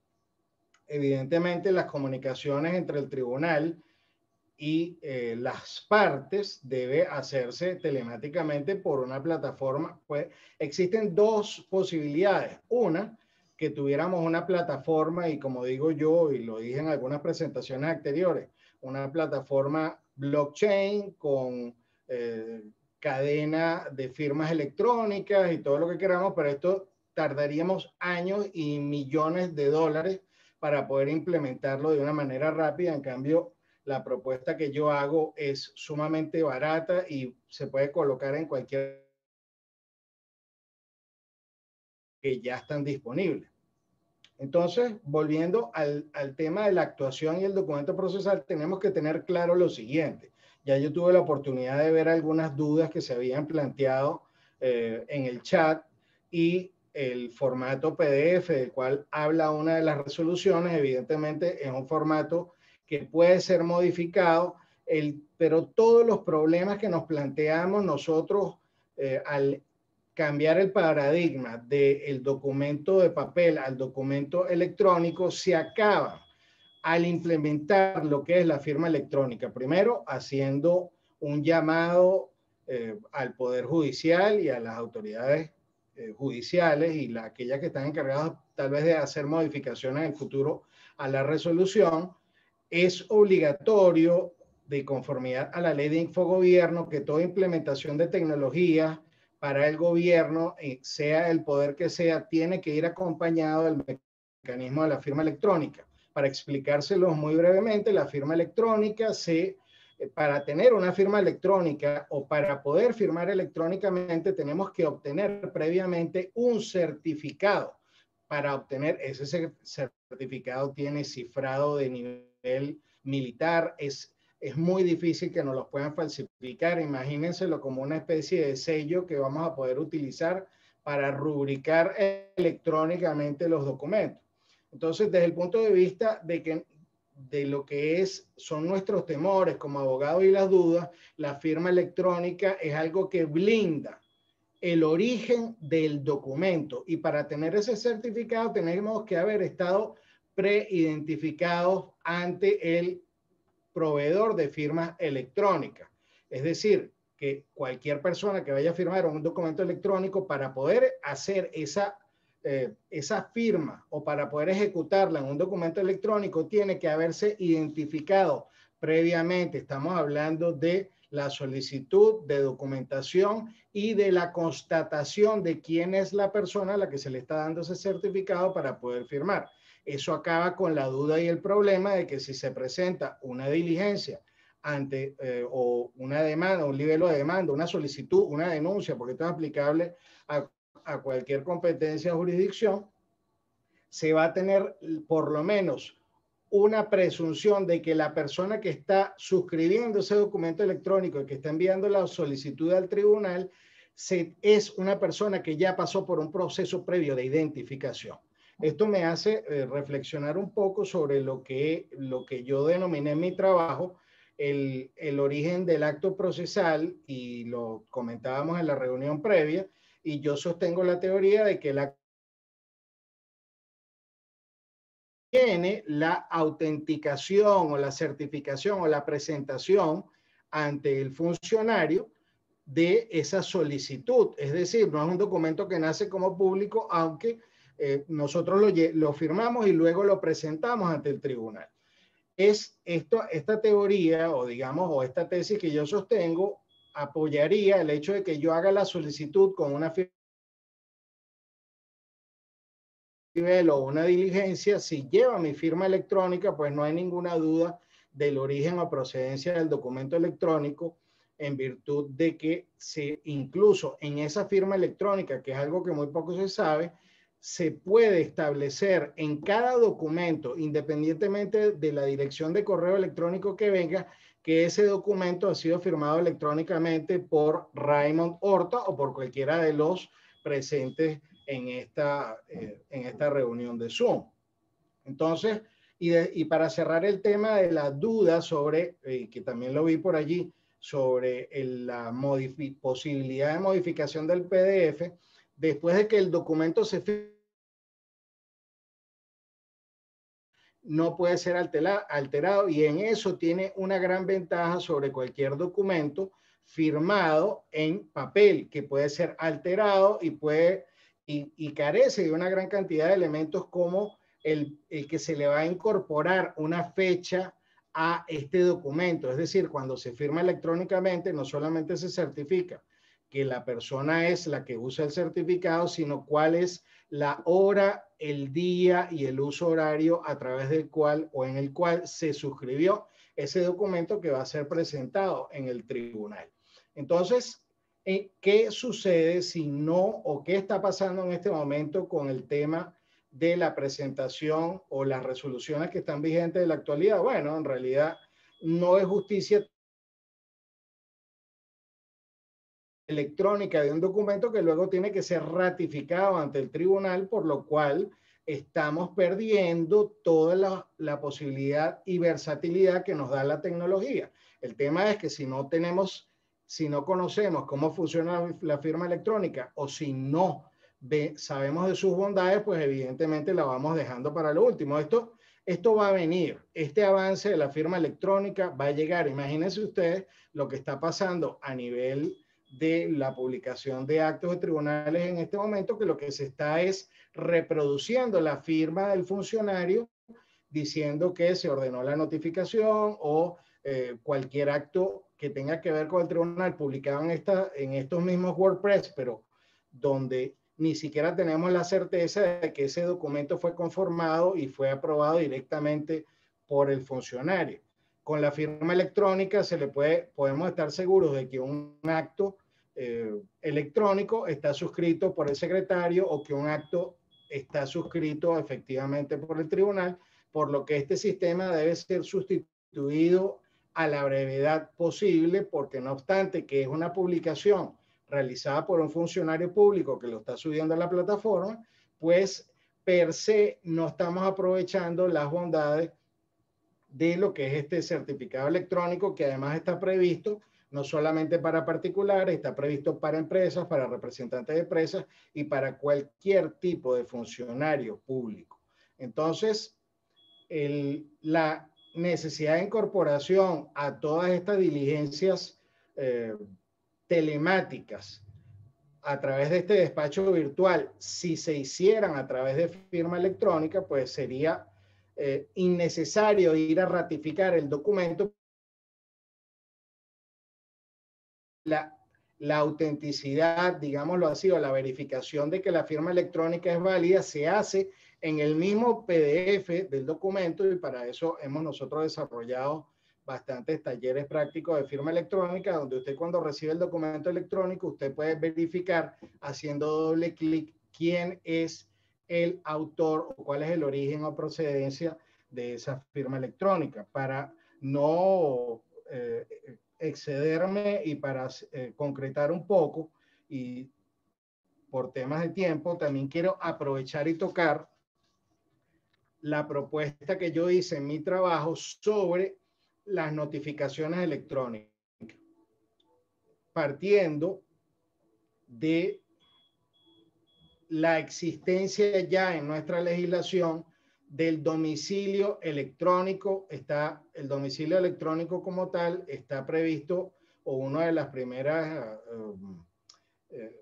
Evidentemente, las comunicaciones entre el tribunal y las partes debe hacerse telemáticamente por una plataforma. Pues existen dos posibilidades. Una, que tuviéramos una plataforma, y como digo yo, y lo dije en algunas presentaciones anteriores, una plataforma blockchain con cadena de firmas electrónicas y todo lo que queramos, pero esto tardaríamos años y millones de dólares para poder implementarlo de una manera rápida. En cambio, la propuesta que yo hago es sumamente barata y se puede colocar en cualquier que ya están disponibles. Entonces, volviendo al tema de la actuación y el documento procesal, tenemos que tener claro lo siguiente. Ya yo tuve la oportunidad de ver algunas dudas que se habían planteado en el chat, y el formato PDF del cual habla una de las resoluciones, evidentemente es un formato que puede ser modificado, pero todos los problemas que nos planteamos nosotros al cambiar el paradigma del documento de papel al documento electrónico se acaba al implementar lo que es la firma electrónica. Primero, haciendo un llamado al Poder Judicial y a las autoridades judiciales y aquellas que están encargadas tal vez de hacer modificaciones en el futuro a la resolución. Es obligatorio, de conformidad a la ley de infogobierno, que toda implementación de tecnología para el gobierno, sea el poder que sea, tiene que ir acompañado del mecanismo de la firma electrónica. Para explicárselos muy brevemente, la firma electrónica para tener una firma electrónica o para poder firmar electrónicamente, tenemos que obtener previamente un certificado. Para obtener ese certificado tiene cifrado de nivel militar, es muy difícil que nos los puedan falsificar. Imagínenselo como una especie de sello que vamos a poder utilizar para rubricar electrónicamente los documentos. Entonces, desde el punto de vista de lo que son nuestros temores como abogados y las dudas, la firma electrónica es algo que blinda el origen del documento, y para tener ese certificado tenemos que haber estado preidentificados ante el proveedor de firmas electrónicas. Es decir, que cualquier persona que vaya a firmar un documento electrónico, para poder hacer esa firma o para poder ejecutarla en un documento electrónico, tiene que haberse identificado previamente. Estamos hablando de la solicitud de documentación y de la constatación de quién es la persona a la que se le está dando ese certificado para poder firmar. Eso acaba con la duda y el problema de que si se presenta una diligencia o una demanda, un libelo de demanda, una solicitud, una denuncia, porque esto es aplicable a cualquier competencia o jurisdicción, se va a tener por lo menos una presunción de que la persona que está suscribiendo ese documento electrónico y que está enviando la solicitud al tribunal es una persona que ya pasó por un proceso previo de identificación. Esto me hace reflexionar un poco sobre lo que yo denominé en mi trabajo el origen del acto procesal, y lo comentábamos en la reunión previa, y yo sostengo la teoría de que el acto tiene la autenticación o la certificación o la presentación ante el funcionario de esa solicitud. Es decir, no es un documento que nace como público, aunque nosotros lo firmamos y luego lo presentamos ante el tribunal. Esta teoría o esta tesis que yo sostengo apoyaría el hecho de que yo haga la solicitud con una firma o una diligencia. Si lleva mi firma electrónica, pues no hay ninguna duda del origen o procedencia del documento electrónico, en virtud de que incluso en esa firma electrónica, que es algo que muy poco se sabe, se puede establecer en cada documento, independientemente de la dirección de correo electrónico que venga, que ese documento ha sido firmado electrónicamente por Raymond Horta o por cualquiera de los presentes en esta reunión de Zoom. Entonces, y para cerrar el tema de la duda sobre, que también lo vi por allí, sobre la posibilidad de modificación del PDF, después de que el documento se firme, no puede ser alterado, y en eso tiene una gran ventaja sobre cualquier documento firmado en papel, que puede ser alterado y carece de una gran cantidad de elementos, como el que se le va a incorporar una fecha a este documento. Es decir, cuando se firma electrónicamente, no solamente se certifica que la persona es la que usa el certificado, sino cuál es la hora, el día y el uso horario a través del cual o en el cual se suscribió ese documento que va a ser presentado en el tribunal. Entonces, ¿Qué sucede si no, o qué está pasando en este momento con el tema de la presentación o las resoluciones que están vigentes de la actualidad? Bueno, en realidad no es justicia electrónica de un documento que luego tiene que ser ratificado ante el tribunal, por lo cual estamos perdiendo toda la posibilidad y versatilidad que nos da la tecnología. El tema es que si no conocemos cómo funciona la firma electrónica, o si no sabemos de sus bondades, pues evidentemente la vamos dejando para lo último. Esto va a venir, este avance de la firma electrónica va a llegar. Imagínense ustedes lo que está pasando a nivel de la publicación de actos de tribunales en este momento, que lo que se está es reproduciendo la firma del funcionario diciendo que se ordenó la notificación o cualquier acto que tenga que ver con el tribunal publicado en estos mismos WordPress, pero donde ni siquiera tenemos la certeza de que ese documento fue conformado y fue aprobado directamente por el funcionario. Con la firma electrónica podemos estar seguros de que un acto electrónico está suscrito por el secretario, o que un acto está suscrito efectivamente por el tribunal, por lo que este sistema debe ser sustituido a la brevedad posible, porque no obstante que es una publicación realizada por un funcionario público que lo está subiendo a la plataforma, pues per se no estamos aprovechando las bondades de lo que es este certificado electrónico, que además está previsto no solamente para particulares, está previsto para empresas, para representantes de empresas y para cualquier tipo de funcionario público. Entonces, la necesidad de incorporación a todas estas diligencias telemáticas a través de este despacho virtual, si se hicieran a través de firma electrónica, pues sería innecesario ir a ratificar el documento. La autenticidad, digámoslo así, o la verificación de que la firma electrónica es válida, se hace en el mismo PDF del documento, y para eso hemos nosotros desarrollado bastantes talleres prácticos de firma electrónica, donde usted, cuando recibe el documento electrónico, usted puede verificar haciendo doble clic quién es el autor o cuál es el origen o procedencia de esa firma electrónica, para no excederme y para concretar un poco, y por temas de tiempo también quiero aprovechar y tocar la propuesta que yo hice en mi trabajo sobre las notificaciones electrónicas, partiendo de la existencia ya en nuestra legislación del domicilio electrónico. El domicilio electrónico como tal está previsto, o una de las primeras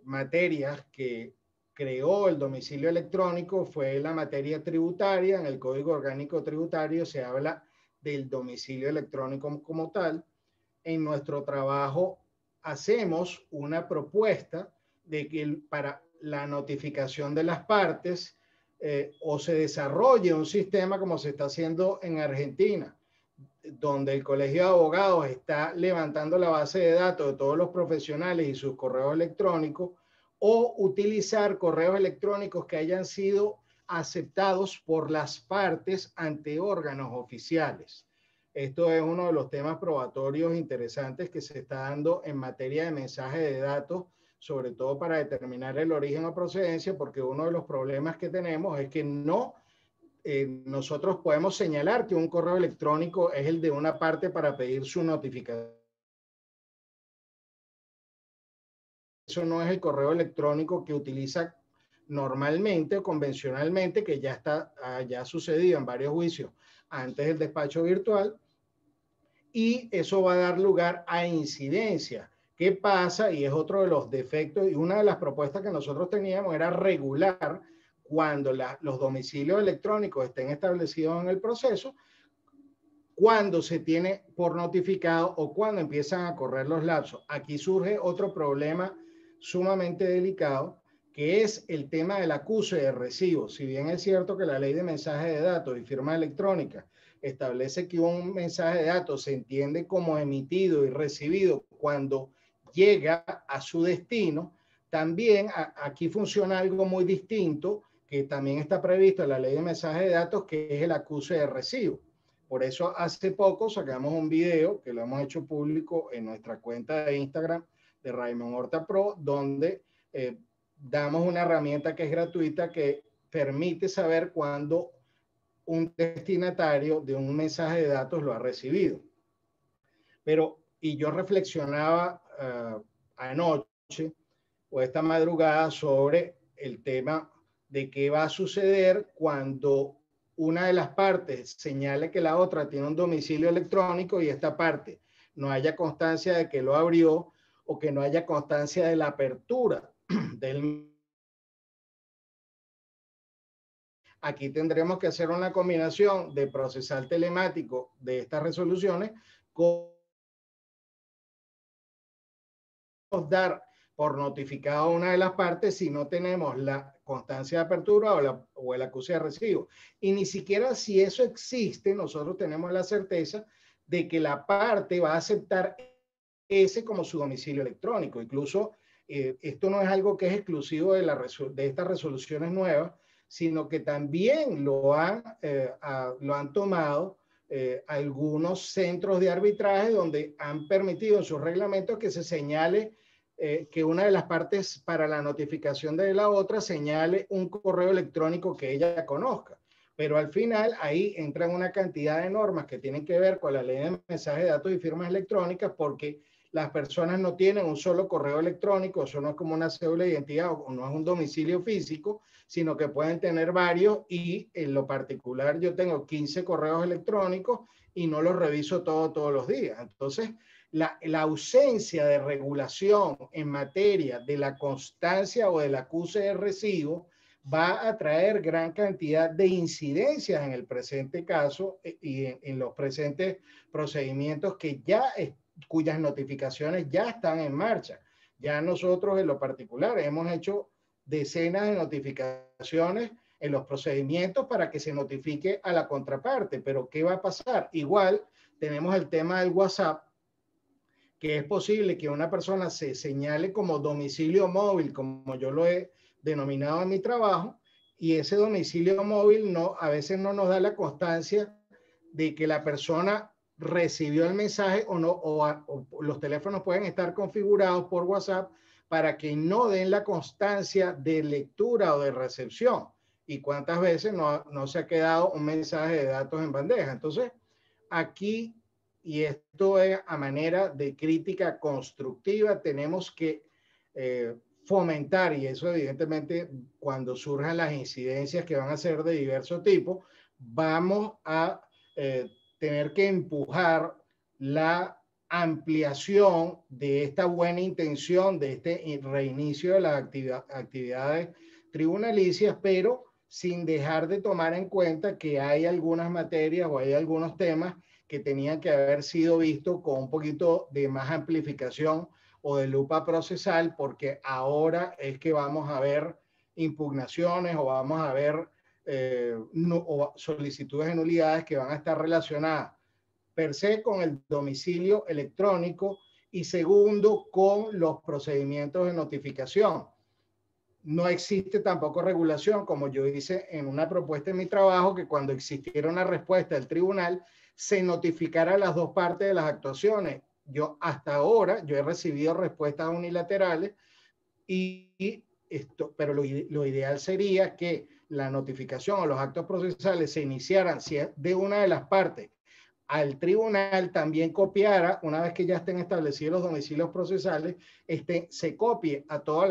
materias que creó el domicilio electrónico fue la materia tributaria. En el Código Orgánico Tributario se habla del domicilio electrónico como tal. En nuestro trabajo hacemos una propuesta de que para la notificación de las partes o se desarrolle un sistema como se está haciendo en Argentina, donde el Colegio de Abogados está levantando la base de datos de todos los profesionales y sus correos electrónicos, o utilizar correos electrónicos que hayan sido aceptados por las partes ante órganos oficiales. Esto es uno de los temas probatorios interesantes que se está dando en materia de mensaje de datos, sobre todo para determinar el origen o procedencia, porque uno de los problemas que tenemos es que nosotros podemos señalar que un correo electrónico es el de una parte para pedir su notificación. Eso no es el correo electrónico que utiliza normalmente o convencionalmente, que ya ha sucedido en varios juicios antes del despacho virtual, y eso va a dar lugar a incidencia. ¿Qué pasa? Y es otro de los defectos, y una de las propuestas que nosotros teníamos era regular cuando los domicilios electrónicos estén establecidos en el proceso, cuando se tiene por notificado o cuando empiezan a correr los lapsos. Aquí surge otro problema sumamente delicado, que es el tema del acuse de recibo. Si bien es cierto que la ley de mensaje de datos y firma electrónica establece que un mensaje de datos se entiende como emitido y recibido cuando llega a su destino. También aquí funciona algo muy distinto que también está previsto en la ley de mensajes de datos, que es el acuse de recibo. Por eso hace poco sacamos un video que lo hemos hecho público en nuestra cuenta de Instagram de Raymond Horta Pro, donde damos una herramienta que es gratuita que permite saber cuándo un destinatario de un mensaje de datos lo ha recibido. Y yo reflexionaba anoche o esta madrugada sobre el tema de qué va a suceder cuando una de las partes señale que la otra tiene un domicilio electrónico y esta parte no haya constancia de que lo abrió o que no haya constancia de la apertura del. Aquí tendremos que hacer una combinación de procesal telemático de estas resoluciones con dar por notificado a una de las partes si no tenemos la constancia de apertura o el acuse de recibo. Y ni siquiera si eso existe, nosotros tenemos la certeza de que la parte va a aceptar ese como su domicilio electrónico. Incluso esto no es algo que es exclusivo de estas resoluciones nuevas, sino que también lo han tomado algunos centros de arbitraje donde han permitido en sus reglamentos que se señale que una de las partes para la notificación de la otra señale un correo electrónico que ella conozca. Pero al final ahí entran una cantidad de normas que tienen que ver con la ley de mensajes de datos y firmas electrónicas, porque las personas no tienen un solo correo electrónico, eso no es como una cédula de identidad o no es un domicilio físico, sino que pueden tener varios, y en lo particular yo tengo 15 correos electrónicos y no los reviso todos los días. Entonces, la ausencia de regulación en materia de la constancia o del acuse de recibo va a traer gran cantidad de incidencias en el presente caso y en los presentes procedimientos cuyas notificaciones ya están en marcha. Ya nosotros en lo particular hemos hecho decenas de notificaciones en los procedimientos para que se notifique a la contraparte. Pero ¿qué va a pasar? Igual tenemos el tema del WhatsApp, que es posible que una persona se señale como domicilio móvil, como yo lo he denominado en mi trabajo, y ese domicilio móvil a veces no nos da la constancia de que la persona recibió el mensaje o no, o los teléfonos pueden estar configurados por WhatsApp para que no den la constancia de lectura o de recepción. Y cuántas veces no se ha quedado un mensaje de datos en bandeja. Entonces, aquí, y esto es a manera de crítica constructiva, tenemos que fomentar, y eso evidentemente cuando surjan las incidencias que van a ser de diverso tipo, vamos a tener que empujar la ampliación de esta buena intención, de este reinicio de las actividades tribunalicias, pero sin dejar de tomar en cuenta que hay algunas materias o hay algunos temas que tenían que haber sido vistos con un poquito de más amplificación o de lupa procesal, porque ahora es que vamos a ver impugnaciones o vamos a ver o solicitudes de nulidades que van a estar relacionadas per se con el domicilio electrónico y segundo con los procedimientos de notificación. No existe tampoco regulación, como yo hice en una propuesta en mi trabajo, que cuando existiera una respuesta del tribunal se notificara a las dos partes de las actuaciones. Hasta ahora yo he recibido respuestas unilaterales pero lo ideal sería que la notificación o los actos procesales se iniciaran si es de una de las partes al tribunal, también copiara, una vez que ya estén establecidos los domicilios procesales, se copie a todas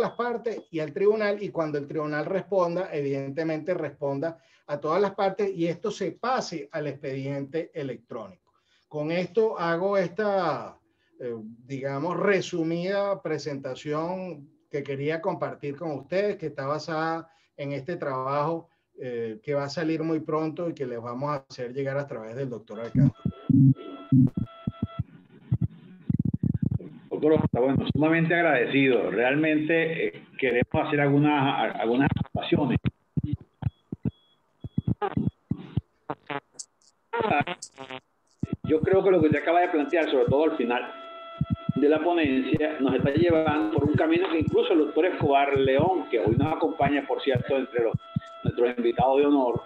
las partes y al tribunal, y cuando el tribunal responda, evidentemente responda a todas las partes y esto se pase al expediente electrónico. Con esto hago esta, digamos, resumida presentación que quería compartir con ustedes, que está basada en este trabajo que va a salir muy pronto y que les vamos a hacer llegar a través del doctor Alcántara. Doctor, bueno, sumamente agradecido. Realmente queremos hacer algunas observaciones. Yo creo que lo que usted acaba de plantear, sobre todo al final de de la ponencia nos está llevando por un camino que incluso el doctor Escobar León, que hoy nos acompaña, por cierto, entre nuestros invitados de honor,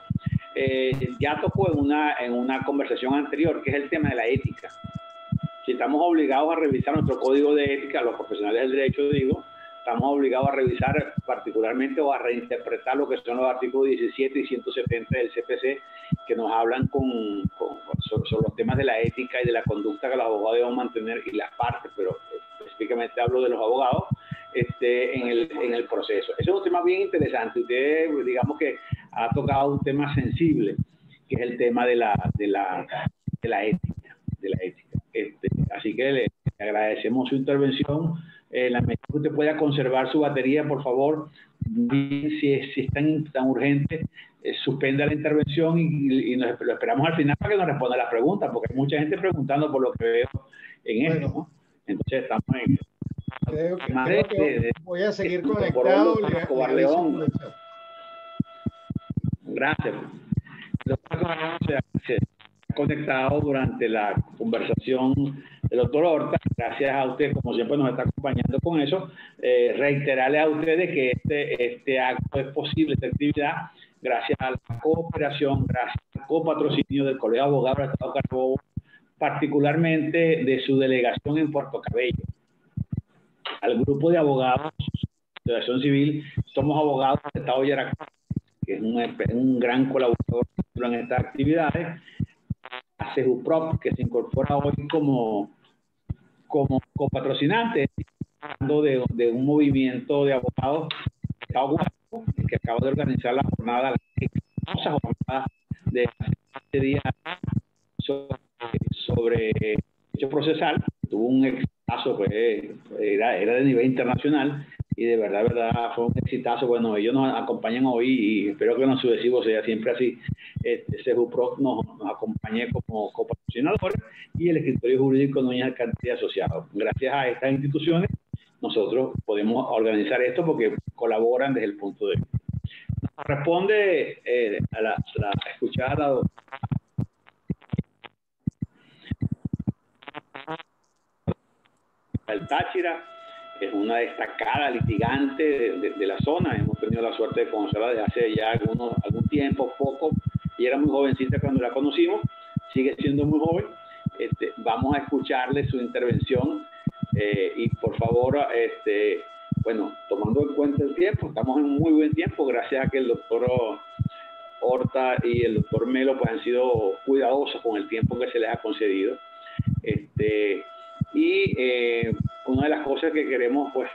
ya tocó en una conversación anterior, que es el tema de la ética. Si estamos obligados a revisar nuestro código de ética, los profesionales del derecho, digo, estamos obligados a revisar particularmente o a reinterpretar lo que son los artículos 17 y 170 del CPC, que nos hablan sobre los temas de la ética y de la conducta que los abogados deben mantener, y las partes, pero específicamente hablo de los abogados, en el proceso. Ese es un tema bien interesante. Usted, digamos que ha tocado un tema sensible, que es el tema de la ética. Así que le agradecemos su intervención. La medida que usted pueda conservar su batería, por favor, si es tan urgente, suspenda la intervención y lo esperamos al final para que nos responda las preguntas, porque hay mucha gente preguntando por lo que veo en esto, ¿no? Entonces estamos en... Creo que voy a seguir conectado. Escobar León. Gracias. Se ha conectado durante la conversación del doctor Horta. Gracias a usted, como siempre nos está acompañando con eso. Reiterarle a ustedes que este acto es posible, esta actividad, gracias a la cooperación, gracias al copatrocinio del Colegio de Abogados del Estado Carabobo, particularmente de su delegación en Puerto Cabello, al grupo de abogados de la Asociación Civil Somos Abogados del Estado de Yaracuy, que es un gran colaborador en estas actividades, a CEJUPROP, que se incorpora hoy como copatrocinante, hablando de un movimiento de abogados que acaba de organizar la jornada, la famosa jornada de hace 7 días sobre derecho procesal. Tuvo un exitazo, pues, era de nivel internacional, y de verdad fue un exitazo. Bueno, ellos nos acompañan hoy y espero que en los sucesivos sea siempre así. CEJUPROC nos acompañe como copatrocinadores, y el escritorio jurídico Núñez Alcántara Asociados. Gracias a estas instituciones nosotros podemos organizar esto porque colaboran desde el punto de vista. Nos responde a la escuchada el Táchira, es una destacada litigante de la zona. Hemos tenido la suerte de conocerla desde hace ya algún tiempo, poco, y era muy jovencita cuando la conocimos, sigue siendo muy joven. Vamos a escucharle su intervención, y por favor, bueno, tomando en cuenta el tiempo, estamos en un muy buen tiempo, gracias a que el doctor Horta y el doctor Melo pues han sido cuidadosos con el tiempo que se les ha concedido. Una de las cosas que queremos pues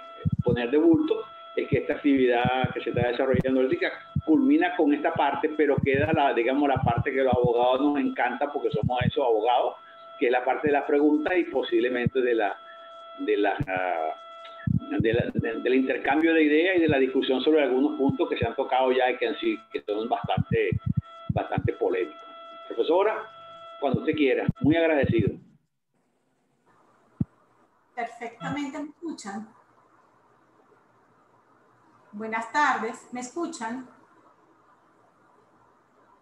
poner de bulto es que esta actividad que se está desarrollando ahorita culmina con esta parte, pero queda digamos la parte que los abogados nos encanta, porque somos esos abogados, que es la parte de las preguntas y posiblemente del intercambio de ideas y de la discusión sobre algunos puntos que se han tocado ya y que son bastante polémicos. Profesora, cuando usted quiera, muy agradecido. Perfectamente, ¿me escuchan? Buenas tardes, ¿me escuchan?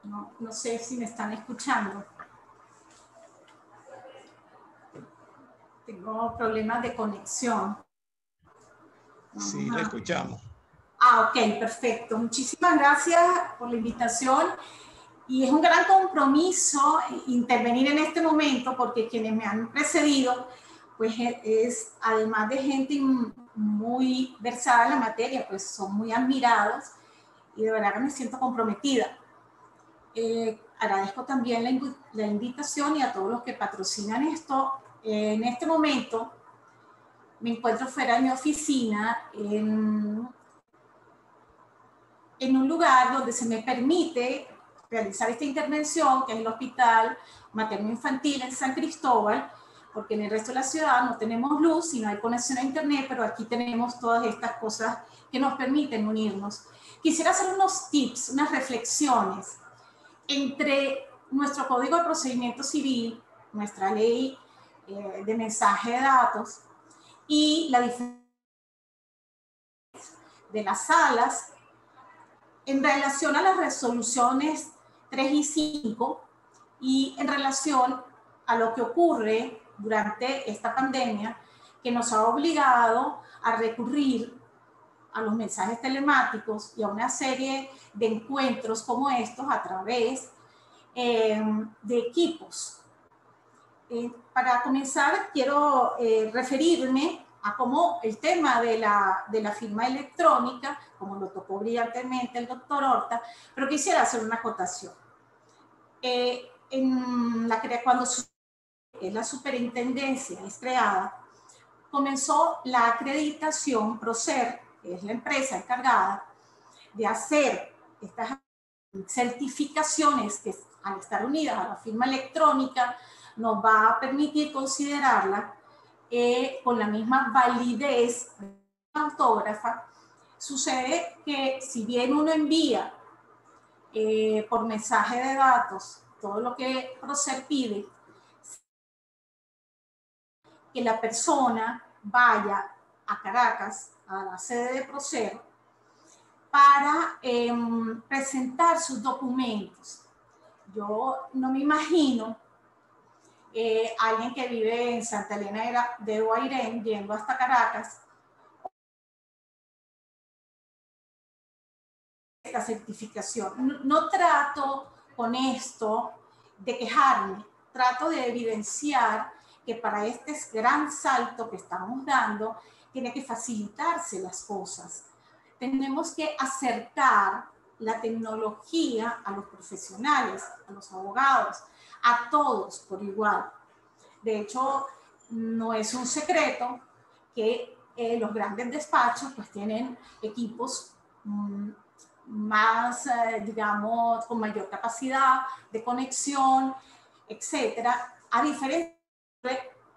No sé si me están escuchando. Tengo problemas de conexión. Sí, la escuchamos. Ok, perfecto. Muchísimas gracias por la invitación. Y es un gran compromiso intervenir en este momento, porque quienes me han precedido, pues es, además de gente muy versada en la materia, pues son muy admirados, y de verdad que me siento comprometida. Agradezco también la invitación y a todos los que patrocinan esto. En este momento me encuentro fuera de mi oficina en un lugar donde se me permite realizar esta intervención, que es el Hospital Materno Infantil en San Cristóbal, porque en el resto de la ciudad no tenemos luz y no hay conexión a internet, pero aquí tenemos todas estas cosas que nos permiten unirnos. Quisiera hacer unos tips, unas reflexiones entre nuestro Código de Procedimiento Civil, nuestra ley de mensaje de datos, y la diferencia de las salas en relación a las resoluciones 3 y 5 y en relación a lo que ocurre durante esta pandemia, que nos ha obligado a recurrir a los mensajes telemáticos y a una serie de encuentros como estos a través de equipos. Para comenzar, quiero referirme a cómo el tema de la firma electrónica, como lo tocó brillantemente el doctor Horta, pero quisiera hacer una acotación. Cuando la superintendencia es creada, comenzó la acreditación Procer, que es la empresa encargada de hacer estas certificaciones que al estar unidas a la firma electrónica nos va a permitir considerarla con la misma validez autógrafa. Sucede que si bien uno envía por mensaje de datos todo lo que Procer pide, que la persona vaya a Caracas, a la sede de Procer, para presentar sus documentos. Yo no me imagino alguien que vive en Santa Elena de Guairén yendo hasta Caracas. Esta certificación. No trato con esto de quejarme, trato de evidenciar que para este gran salto que estamos dando, tiene que facilitarse las cosas. Tenemos que acercar la tecnología a los profesionales, a los abogados, a todos por igual. De hecho, no es un secreto que los grandes despachos pues tienen equipos más, digamos, con mayor capacidad de conexión, etcétera, a diferencia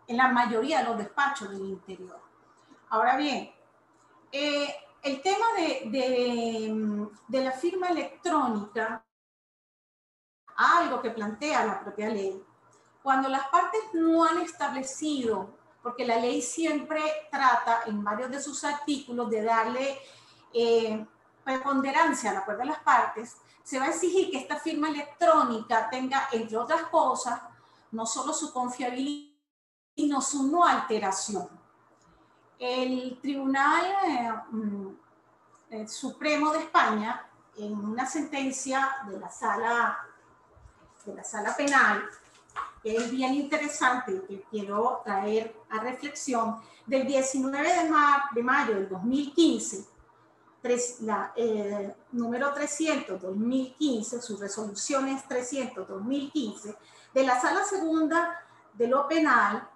en la mayoría de los despachos del interior. Ahora bien, el tema de la firma electrónica, algo que plantea la propia ley, cuando las partes no han establecido, porque la ley siempre trata en varios de sus artículos de darle preponderancia al acuerdo de las partes, se va a exigir que esta firma electrónica tenga, entre otras cosas, no solo su confiabilidad, sino su no alteración. El Tribunal Supremo de España, en una sentencia de la sala penal, que es bien interesante y que quiero traer a reflexión, del 19 de mayo del 2015, número 300-2015, su resolución es 300-2015, de la Sala Segunda de lo Penal,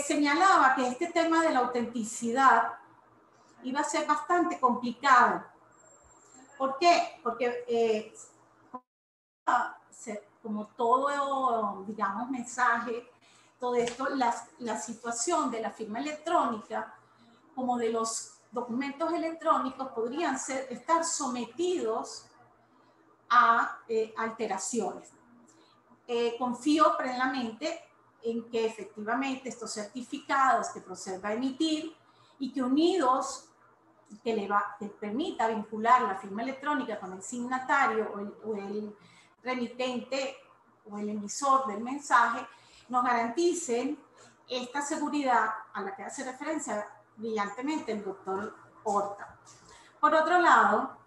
señalaba que este tema de la autenticidad iba a ser bastante complicado. ¿Por qué? Porque como todo, digamos, mensaje, todo esto, la situación de la firma electrónica, como de los documentos electrónicos, podrían estar sometidos a alteraciones. Confío plenamente en que efectivamente estos certificados que Procer va a emitir y que unidos, que permita vincular la firma electrónica con el signatario o el remitente o el emisor del mensaje, nos garanticen esta seguridad a la que hace referencia brillantemente el doctor Horta. Por otro lado,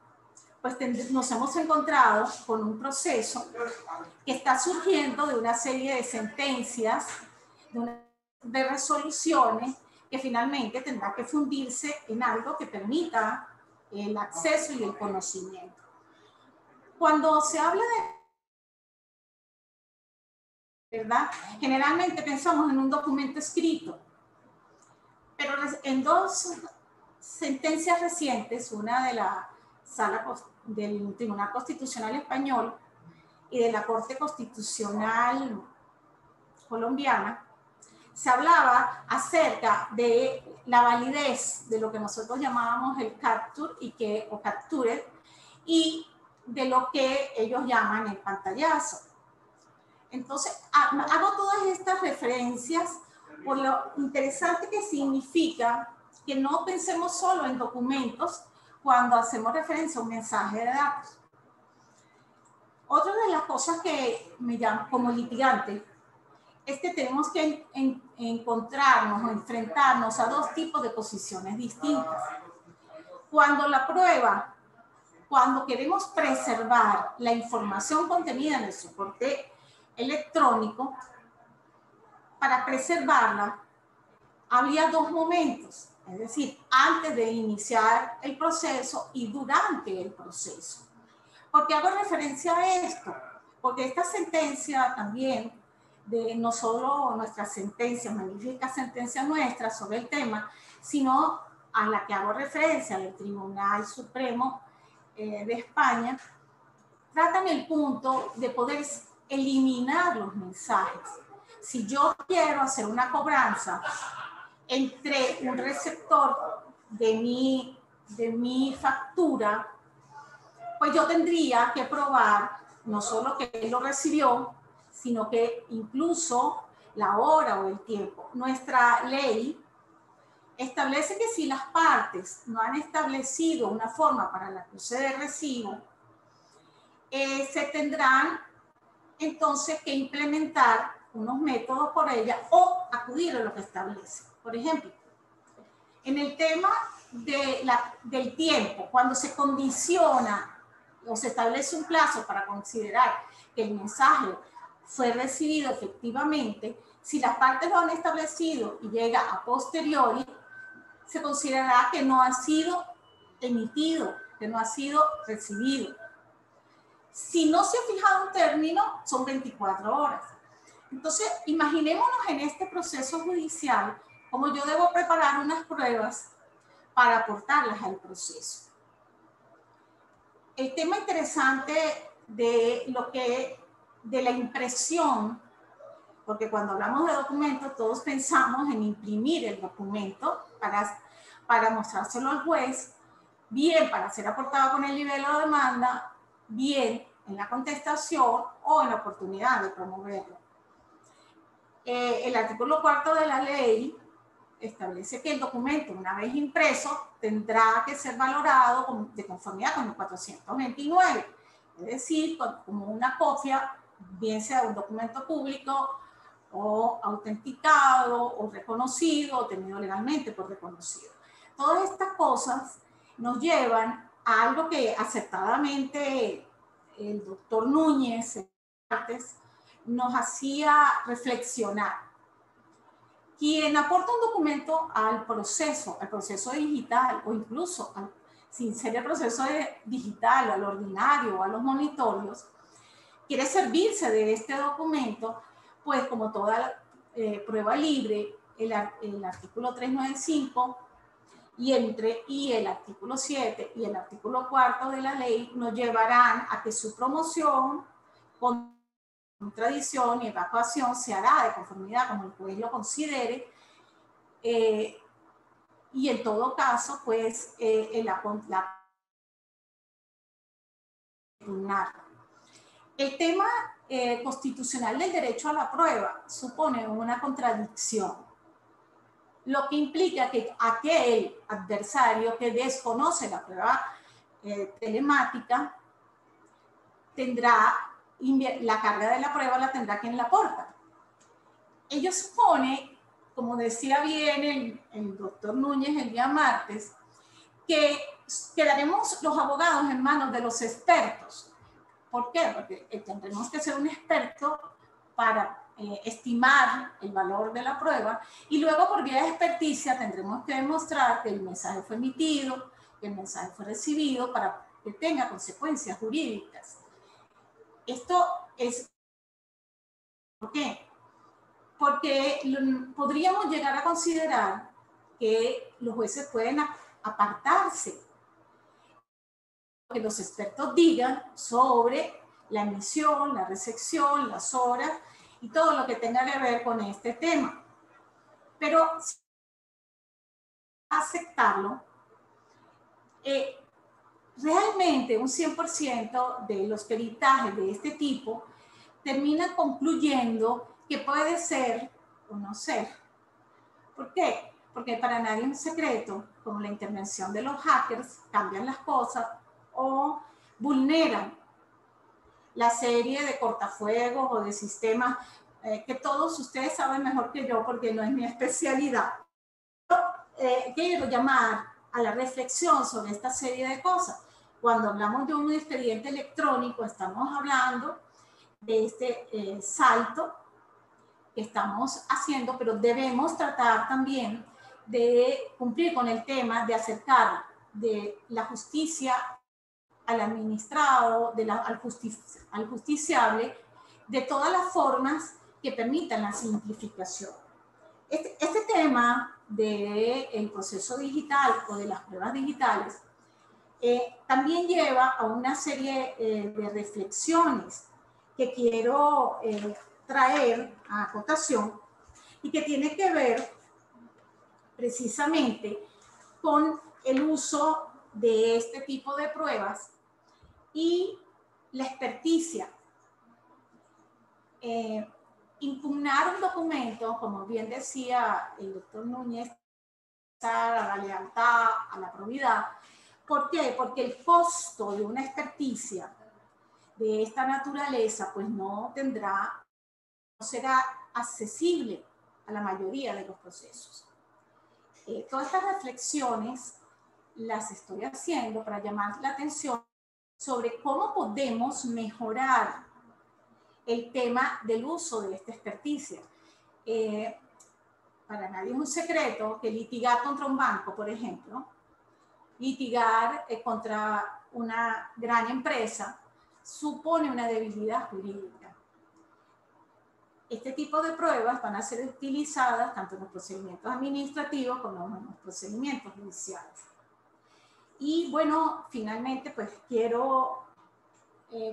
pues nos hemos encontrado con un proceso que está surgiendo de una serie de sentencias, de resoluciones, que finalmente tendrá que fundirse en algo que permita el acceso y el conocimiento. Cuando se habla ¿verdad? Generalmente pensamos en un documento escrito, pero en dos sentencias recientes, una de la del Tribunal Constitucional Español y de la Corte Constitucional Colombiana, se hablaba acerca de la validez de lo que nosotros llamábamos el capture o capture, y de lo que ellos llaman el pantallazo. Entonces, hago todas estas referencias por lo interesante que significa que no pensemos solo en documentos cuando hacemos referencia a un mensaje de datos. Otra de las cosas que me llaman como litigante es que tenemos que encontrarnos o enfrentarnos a dos tipos de posiciones distintas. Cuando queremos preservar la información contenida en el soporte electrónico, para preservarla, habría dos momentos, es decir, antes de iniciar el proceso y durante el proceso. ¿Por qué hago referencia a esto? Porque esta sentencia también, de no solo nuestras sentencias, magníficas sentencias nuestras sobre el tema, sino a la que hago referencia del Tribunal Supremo de España, tratan el punto de poder eliminar los mensajes. Si yo quiero hacer una cobranza entre un receptor de mi factura, pues yo tendría que probar no solo que él lo recibió, sino que incluso la hora o el tiempo. Nuestra ley establece que si las partes no han establecido una forma para la acuse de recibo, se tendrán entonces que implementar unos métodos por ella o acudir a lo que establece. Por ejemplo, en el tema del tiempo, cuando se condiciona o se establece un plazo para considerar que el mensaje fue recibido efectivamente, si las partes lo han establecido y llega a posteriori, se considerará que no ha sido emitido, que no ha sido recibido. Si no se ha fijado un término, son 24 horas. Entonces, imaginémonos en este proceso judicial cómo yo debo preparar unas pruebas para aportarlas al proceso. El tema interesante de la impresión, porque cuando hablamos de documentos todos pensamos en imprimir el documento para mostrárselo al juez, bien para ser aportado con el nivel de demanda, bien en la contestación o en la oportunidad de promoverlo. El artículo 4 de la ley establece que el documento, una vez impreso, tendrá que ser valorado de conformidad con el 429, es decir, como una copia, bien sea de un documento público o autenticado o reconocido o tenido legalmente por reconocido. Todas estas cosas nos llevan a algo que acertadamente el doctor Núñez nos hacía reflexionar. Quien aporta un documento al proceso digital o incluso sin ser el proceso digital, al ordinario o a los monitorios, quiere servirse de este documento, pues como toda prueba libre, el artículo 395 y el artículo 7 y el artículo 4 de la ley nos llevarán a que su promoción con tradición y evacuación se hará de conformidad como el juez lo considere, y en todo caso, pues, el tema constitucional del derecho a la prueba supone una contradicción, lo que implica que aquel adversario que desconoce la prueba telemática tendrá la carga de la prueba, la tendrá quien la aporta. Ello supone, como decía bien el doctor Núñez el día martes, que quedaremos los abogados en manos de los expertos. ¿Por qué? Porque tendremos que ser un experto para estimar el valor de la prueba y luego por vía de experticia tendremos que demostrar que el mensaje fue emitido, que el mensaje fue recibido para que tenga consecuencias jurídicas. Esto es... ¿Por qué? Porque podríamos llegar a considerar que los jueces pueden apartarse que los expertos digan sobre la emisión, la recepción, las horas y todo lo que tenga que ver con este tema. Pero aceptarlo, realmente un 100% de los peritajes de este tipo termina concluyendo que puede ser o no ser. ¿Por qué? Porque para nadie es un secreto, como la intervención de los hackers, cambian las cosas o vulneran la serie de cortafuegos o de sistemas que todos ustedes saben mejor que yo porque no es mi especialidad. Quiero llamar a la reflexión sobre esta serie de cosas. Cuando hablamos de un expediente electrónico, estamos hablando de este salto que estamos haciendo, pero debemos tratar también de cumplir con el tema de acercar de la justicia al administrado, al justiciable, de todas las formas que permitan la simplificación. Este tema del proceso digital o de las pruebas digitales también lleva a una serie de reflexiones que quiero traer a cotación y que tiene que ver precisamente con el uso de este tipo de pruebas y la experticia. Impugnar un documento, como bien decía el doctor Núñez, a la lealtad, a la probidad. ¿Por qué? Porque el costo de una experticia de esta naturaleza pues no será accesible a la mayoría de los procesos. Todas estas reflexiones las estoy haciendo para llamar la atención sobre cómo podemos mejorar el tema del uso de esta experticia. Para nadie es un secreto que litigar contra un banco, por ejemplo, litigar contra una gran empresa, supone una debilidad jurídica. Este tipo de pruebas van a ser utilizadas tanto en los procedimientos administrativos como en los procedimientos judiciales. Y bueno, finalmente pues quiero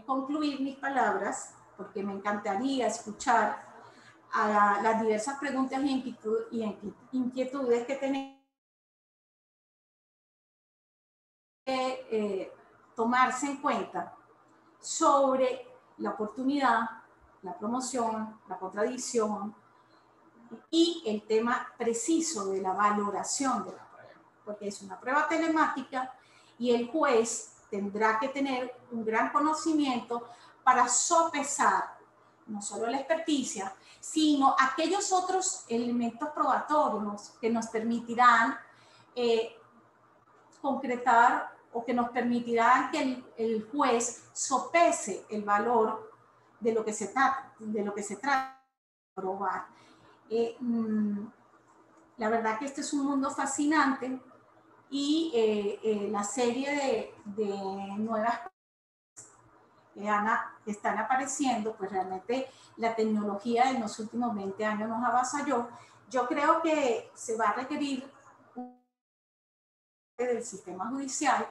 concluir mis palabras porque me encantaría escuchar a las diversas preguntas y inquietudes que tenemos que tomarse en cuenta sobre la oportunidad, la promoción, la contradicción y el tema preciso de la valoración de la prueba, porque es una prueba telemática y el juez tendrá que tener un gran conocimiento para sopesar no solo la experticia, sino aquellos otros elementos probatorios que nos permitirán concretar o que nos permitirán que el juez sopese el valor de lo que se trata de probar. La verdad que este es un mundo fascinante y la serie de nuevas que están apareciendo, pues realmente la tecnología en los últimos 20 años nos avasalló. Yo creo que se va a requerir del sistema judicial,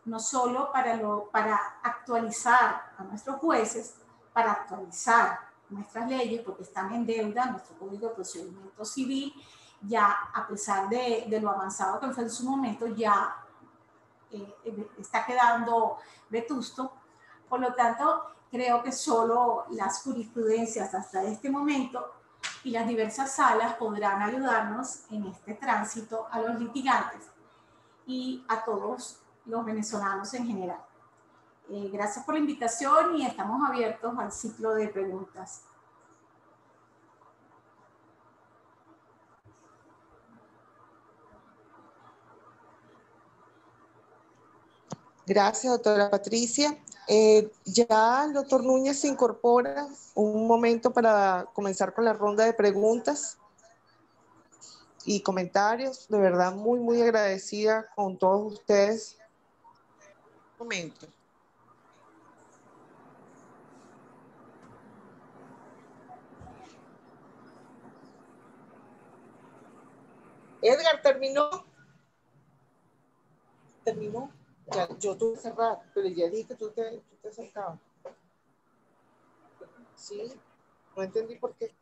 no solo para actualizar a nuestros jueces, para actualizar nuestras leyes, porque están en deuda, nuestro Código de Procedimiento Civil, ya a pesar de lo avanzado que fue en su momento, ya está quedando vetusto. Por lo tanto, creo que solo las jurisprudencias hasta este momento y las diversas salas podrán ayudarnos en este tránsito a los litigantes y a todos los venezolanos en general. Gracias por la invitación y estamos abiertos al ciclo de preguntas. Gracias, doctora Patricia. Ya el doctor Núñez se incorpora un momento para comenzar con la ronda de preguntas y comentarios. De verdad, muy, muy agradecida con todos ustedes. Un momento. Edgar, ¿terminó? ¿Terminó? Ya, yo tuve que cerrar, pero ya dije que tú te acercabas. Sí, no entendí por qué.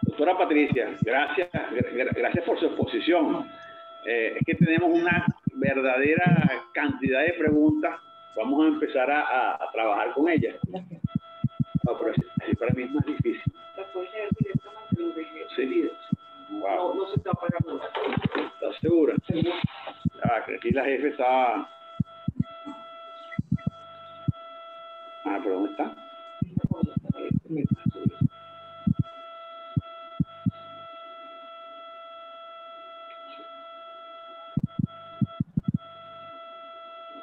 Doctora Patricia, gracias por su exposición. Es que tenemos una verdadera cantidad de preguntas. Vamos a empezar a trabajar con ellas. No, pero así para mí es más difícil. la jefe está... Ah, ¿pero dónde está?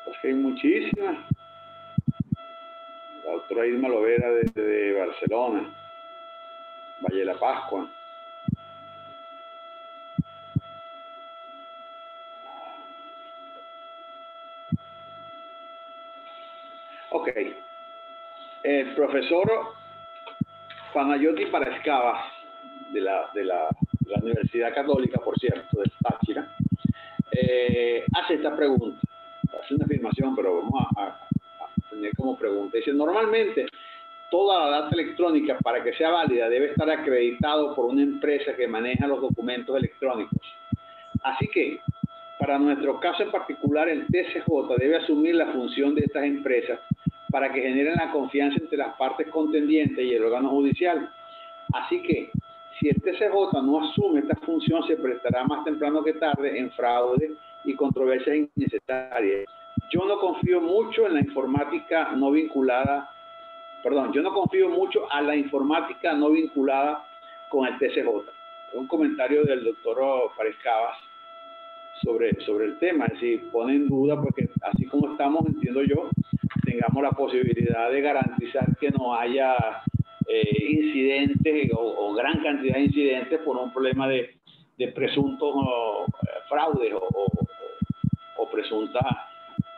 Es que hay muchísimas. La doctora Irma Lovera desde Barcelona, Valle de la Pascua. Ok. El profesor Panayoti Paraescabas, de la Universidad Católica, por cierto, de Táchira, hace esta pregunta. Hace una afirmación, pero vamos a tener como pregunta. Dice, normalmente toda la data electrónica, para que sea válida, debe estar acreditado por una empresa que maneja los documentos electrónicos. Así que, para nuestro caso en particular, el TCJ debe asumir la función de estas empresas para que generen la confianza entre las partes contendientes y el órgano judicial. Así que, si el TCJ no asume esta función, se prestará más temprano que tarde en fraude y controversias innecesarias. Yo no confío mucho en la informática no vinculada, yo no confío mucho a la informática no vinculada con el TCJ. Un comentario del doctor Paraescabas sobre el tema, es decir, pone en duda, porque así como estamos, entiendo yo, tengamos la posibilidad de garantizar que no haya incidentes o gran cantidad de incidentes por un problema de presuntos fraudes o presuntas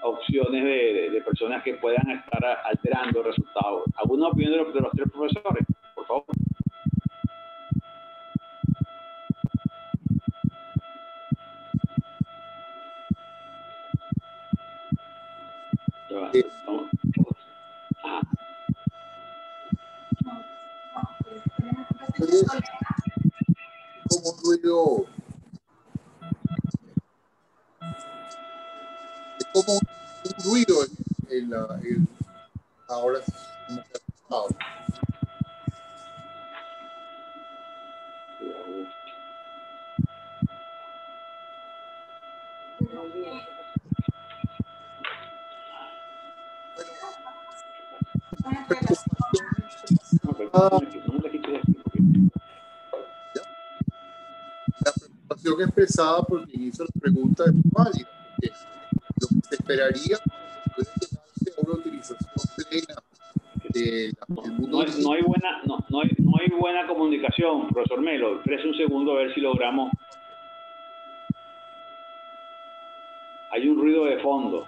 opciones de personas que puedan estar alterando el resultado. ¿Alguna opinión de los tres profesores, por favor? Como un ruido, es como un ruido ahora como que ahora. La preocupación expresada por quien hizo la pregunta es válida, porque lo que se esperaría puede llegarse a una utilización plena del mundo digital. No hay buena comunicación, profesor Melo. Espérese un segundo a ver si logramos. Hay un ruido de fondo.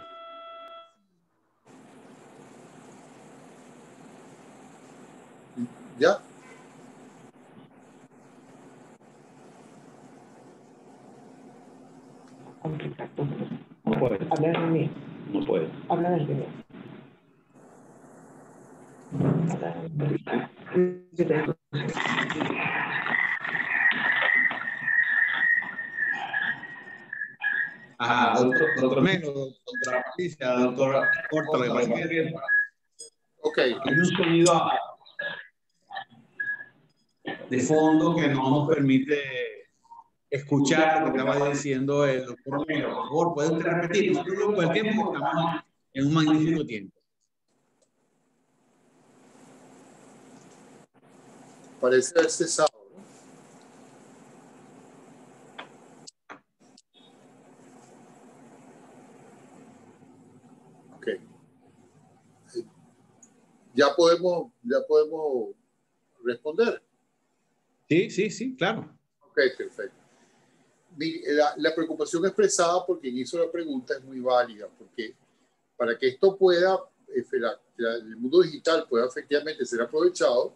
¿Ya? No puede. Habla de mí. No puede. Habla de mí. Ajá, doctor Melo, doctora Patricia, doctora Porta, Ok. hay un sonido de fondo que no nos permite escuchar lo que estaba diciendo el doctor Melo. Por favor, ¿puede usted repetir? Nosotros por el tiempo estamos en un magnífico tiempo. Parece haber cesado, ¿no? Ok. Ya podemos responder. Sí, claro. Ok, perfecto. La preocupación expresada por quien hizo la pregunta es muy válida, porque para que esto pueda, el mundo digital pueda efectivamente ser aprovechado,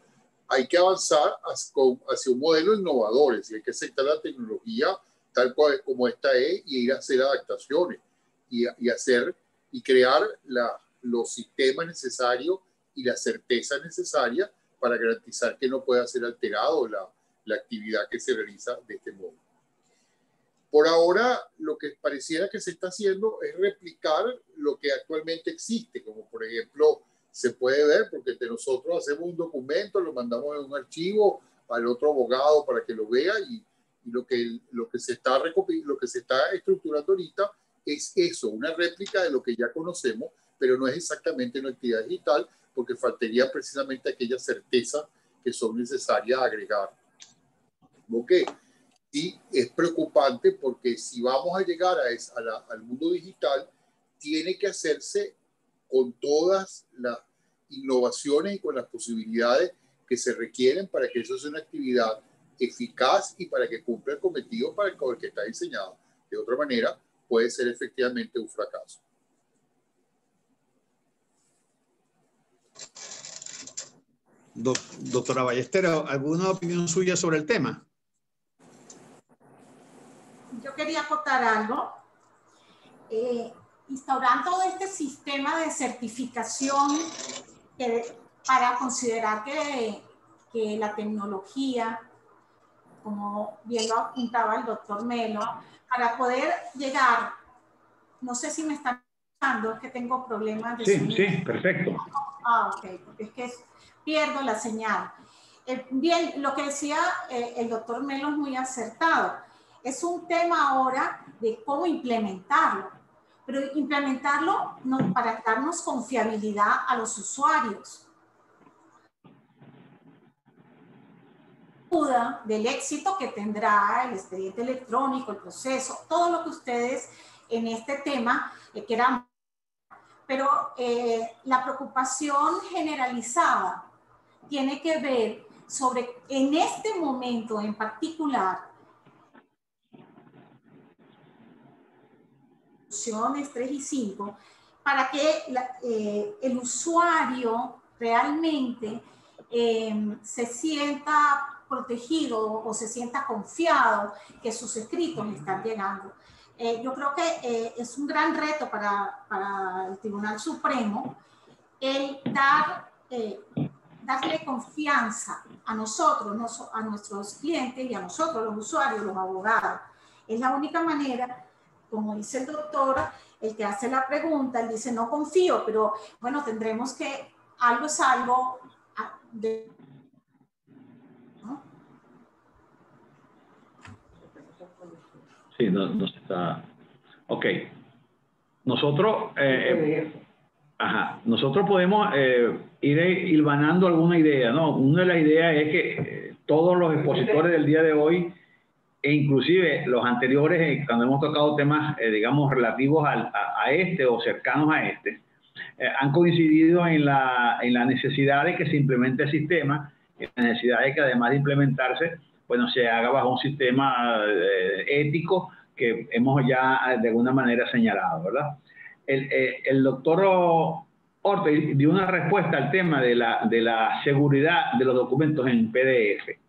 hay que avanzar hacia un modelo innovador, es decir, hay que aceptar la tecnología tal cual como esta es y ir a hacer adaptaciones y crear los sistemas necesarios y la certeza necesaria para garantizar que no pueda ser alterado la actividad que se realiza de este modo. Por ahora, lo que pareciera que se está haciendo es replicar lo que actualmente existe, como por ejemplo, se puede ver, porque nosotros hacemos un documento, lo mandamos en un archivo al otro abogado para que lo vea y lo que se está estructurando ahorita es eso, una réplica de lo que ya conocemos, pero no es exactamente una actividad digital, porque faltaría precisamente aquella certeza que son necesarias agregar. ¿Ok? Y es preocupante porque si vamos a llegar al mundo digital, tiene que hacerse con todas las innovaciones y con las posibilidades que se requieren para que eso sea una actividad eficaz y para que cumpla el cometido para el que está diseñado. De otra manera, puede ser efectivamente un fracaso. Doctora Ballesteros, ¿alguna opinión suya sobre el tema? Yo quería acotar algo. Instaurando este sistema de certificación para considerar que la tecnología, como bien lo apuntaba el doctor Melo, para poder llegar, no sé si me están escuchando, es que tengo problemas de sonido. Sí, perfecto. Ok, porque es que pierdo la señal. Bien, lo que decía el doctor Melo es muy acertado. Es un tema ahora de cómo implementarlo, pero implementarlo no, para darnos confiabilidad a los usuarios. Duda del éxito que tendrá el expediente electrónico, el proceso, todo lo que ustedes en este tema quieran. Pero la preocupación generalizada tiene que ver sobre, en este momento en particular, opciones 3 y 5, para que el usuario realmente se sienta protegido o se sienta confiado que sus escritos le están llegando. Yo creo que es un gran reto para el Tribunal Supremo el darle confianza a nosotros, a nuestros clientes y a nosotros, los usuarios, los abogados. Es la única manera, como dice el doctor, el que hace la pregunta, él dice no confío, pero bueno, tendremos que, algo es algo de... ¿no? Sí, no se está... Ok. Nosotros podemos ir hilvanando alguna idea, ¿no? Una de las ideas es que todos los expositores del día de hoy, e inclusive los anteriores, cuando hemos tocado temas, digamos, relativos a este o cercanos a este, han coincidido en la necesidad de que se implemente el sistema, en la necesidad de que además de implementarse, bueno, se haga bajo un sistema ético que hemos ya de alguna manera señalado, ¿verdad? El doctor Orte dio una respuesta al tema de la seguridad de los documentos en PDF.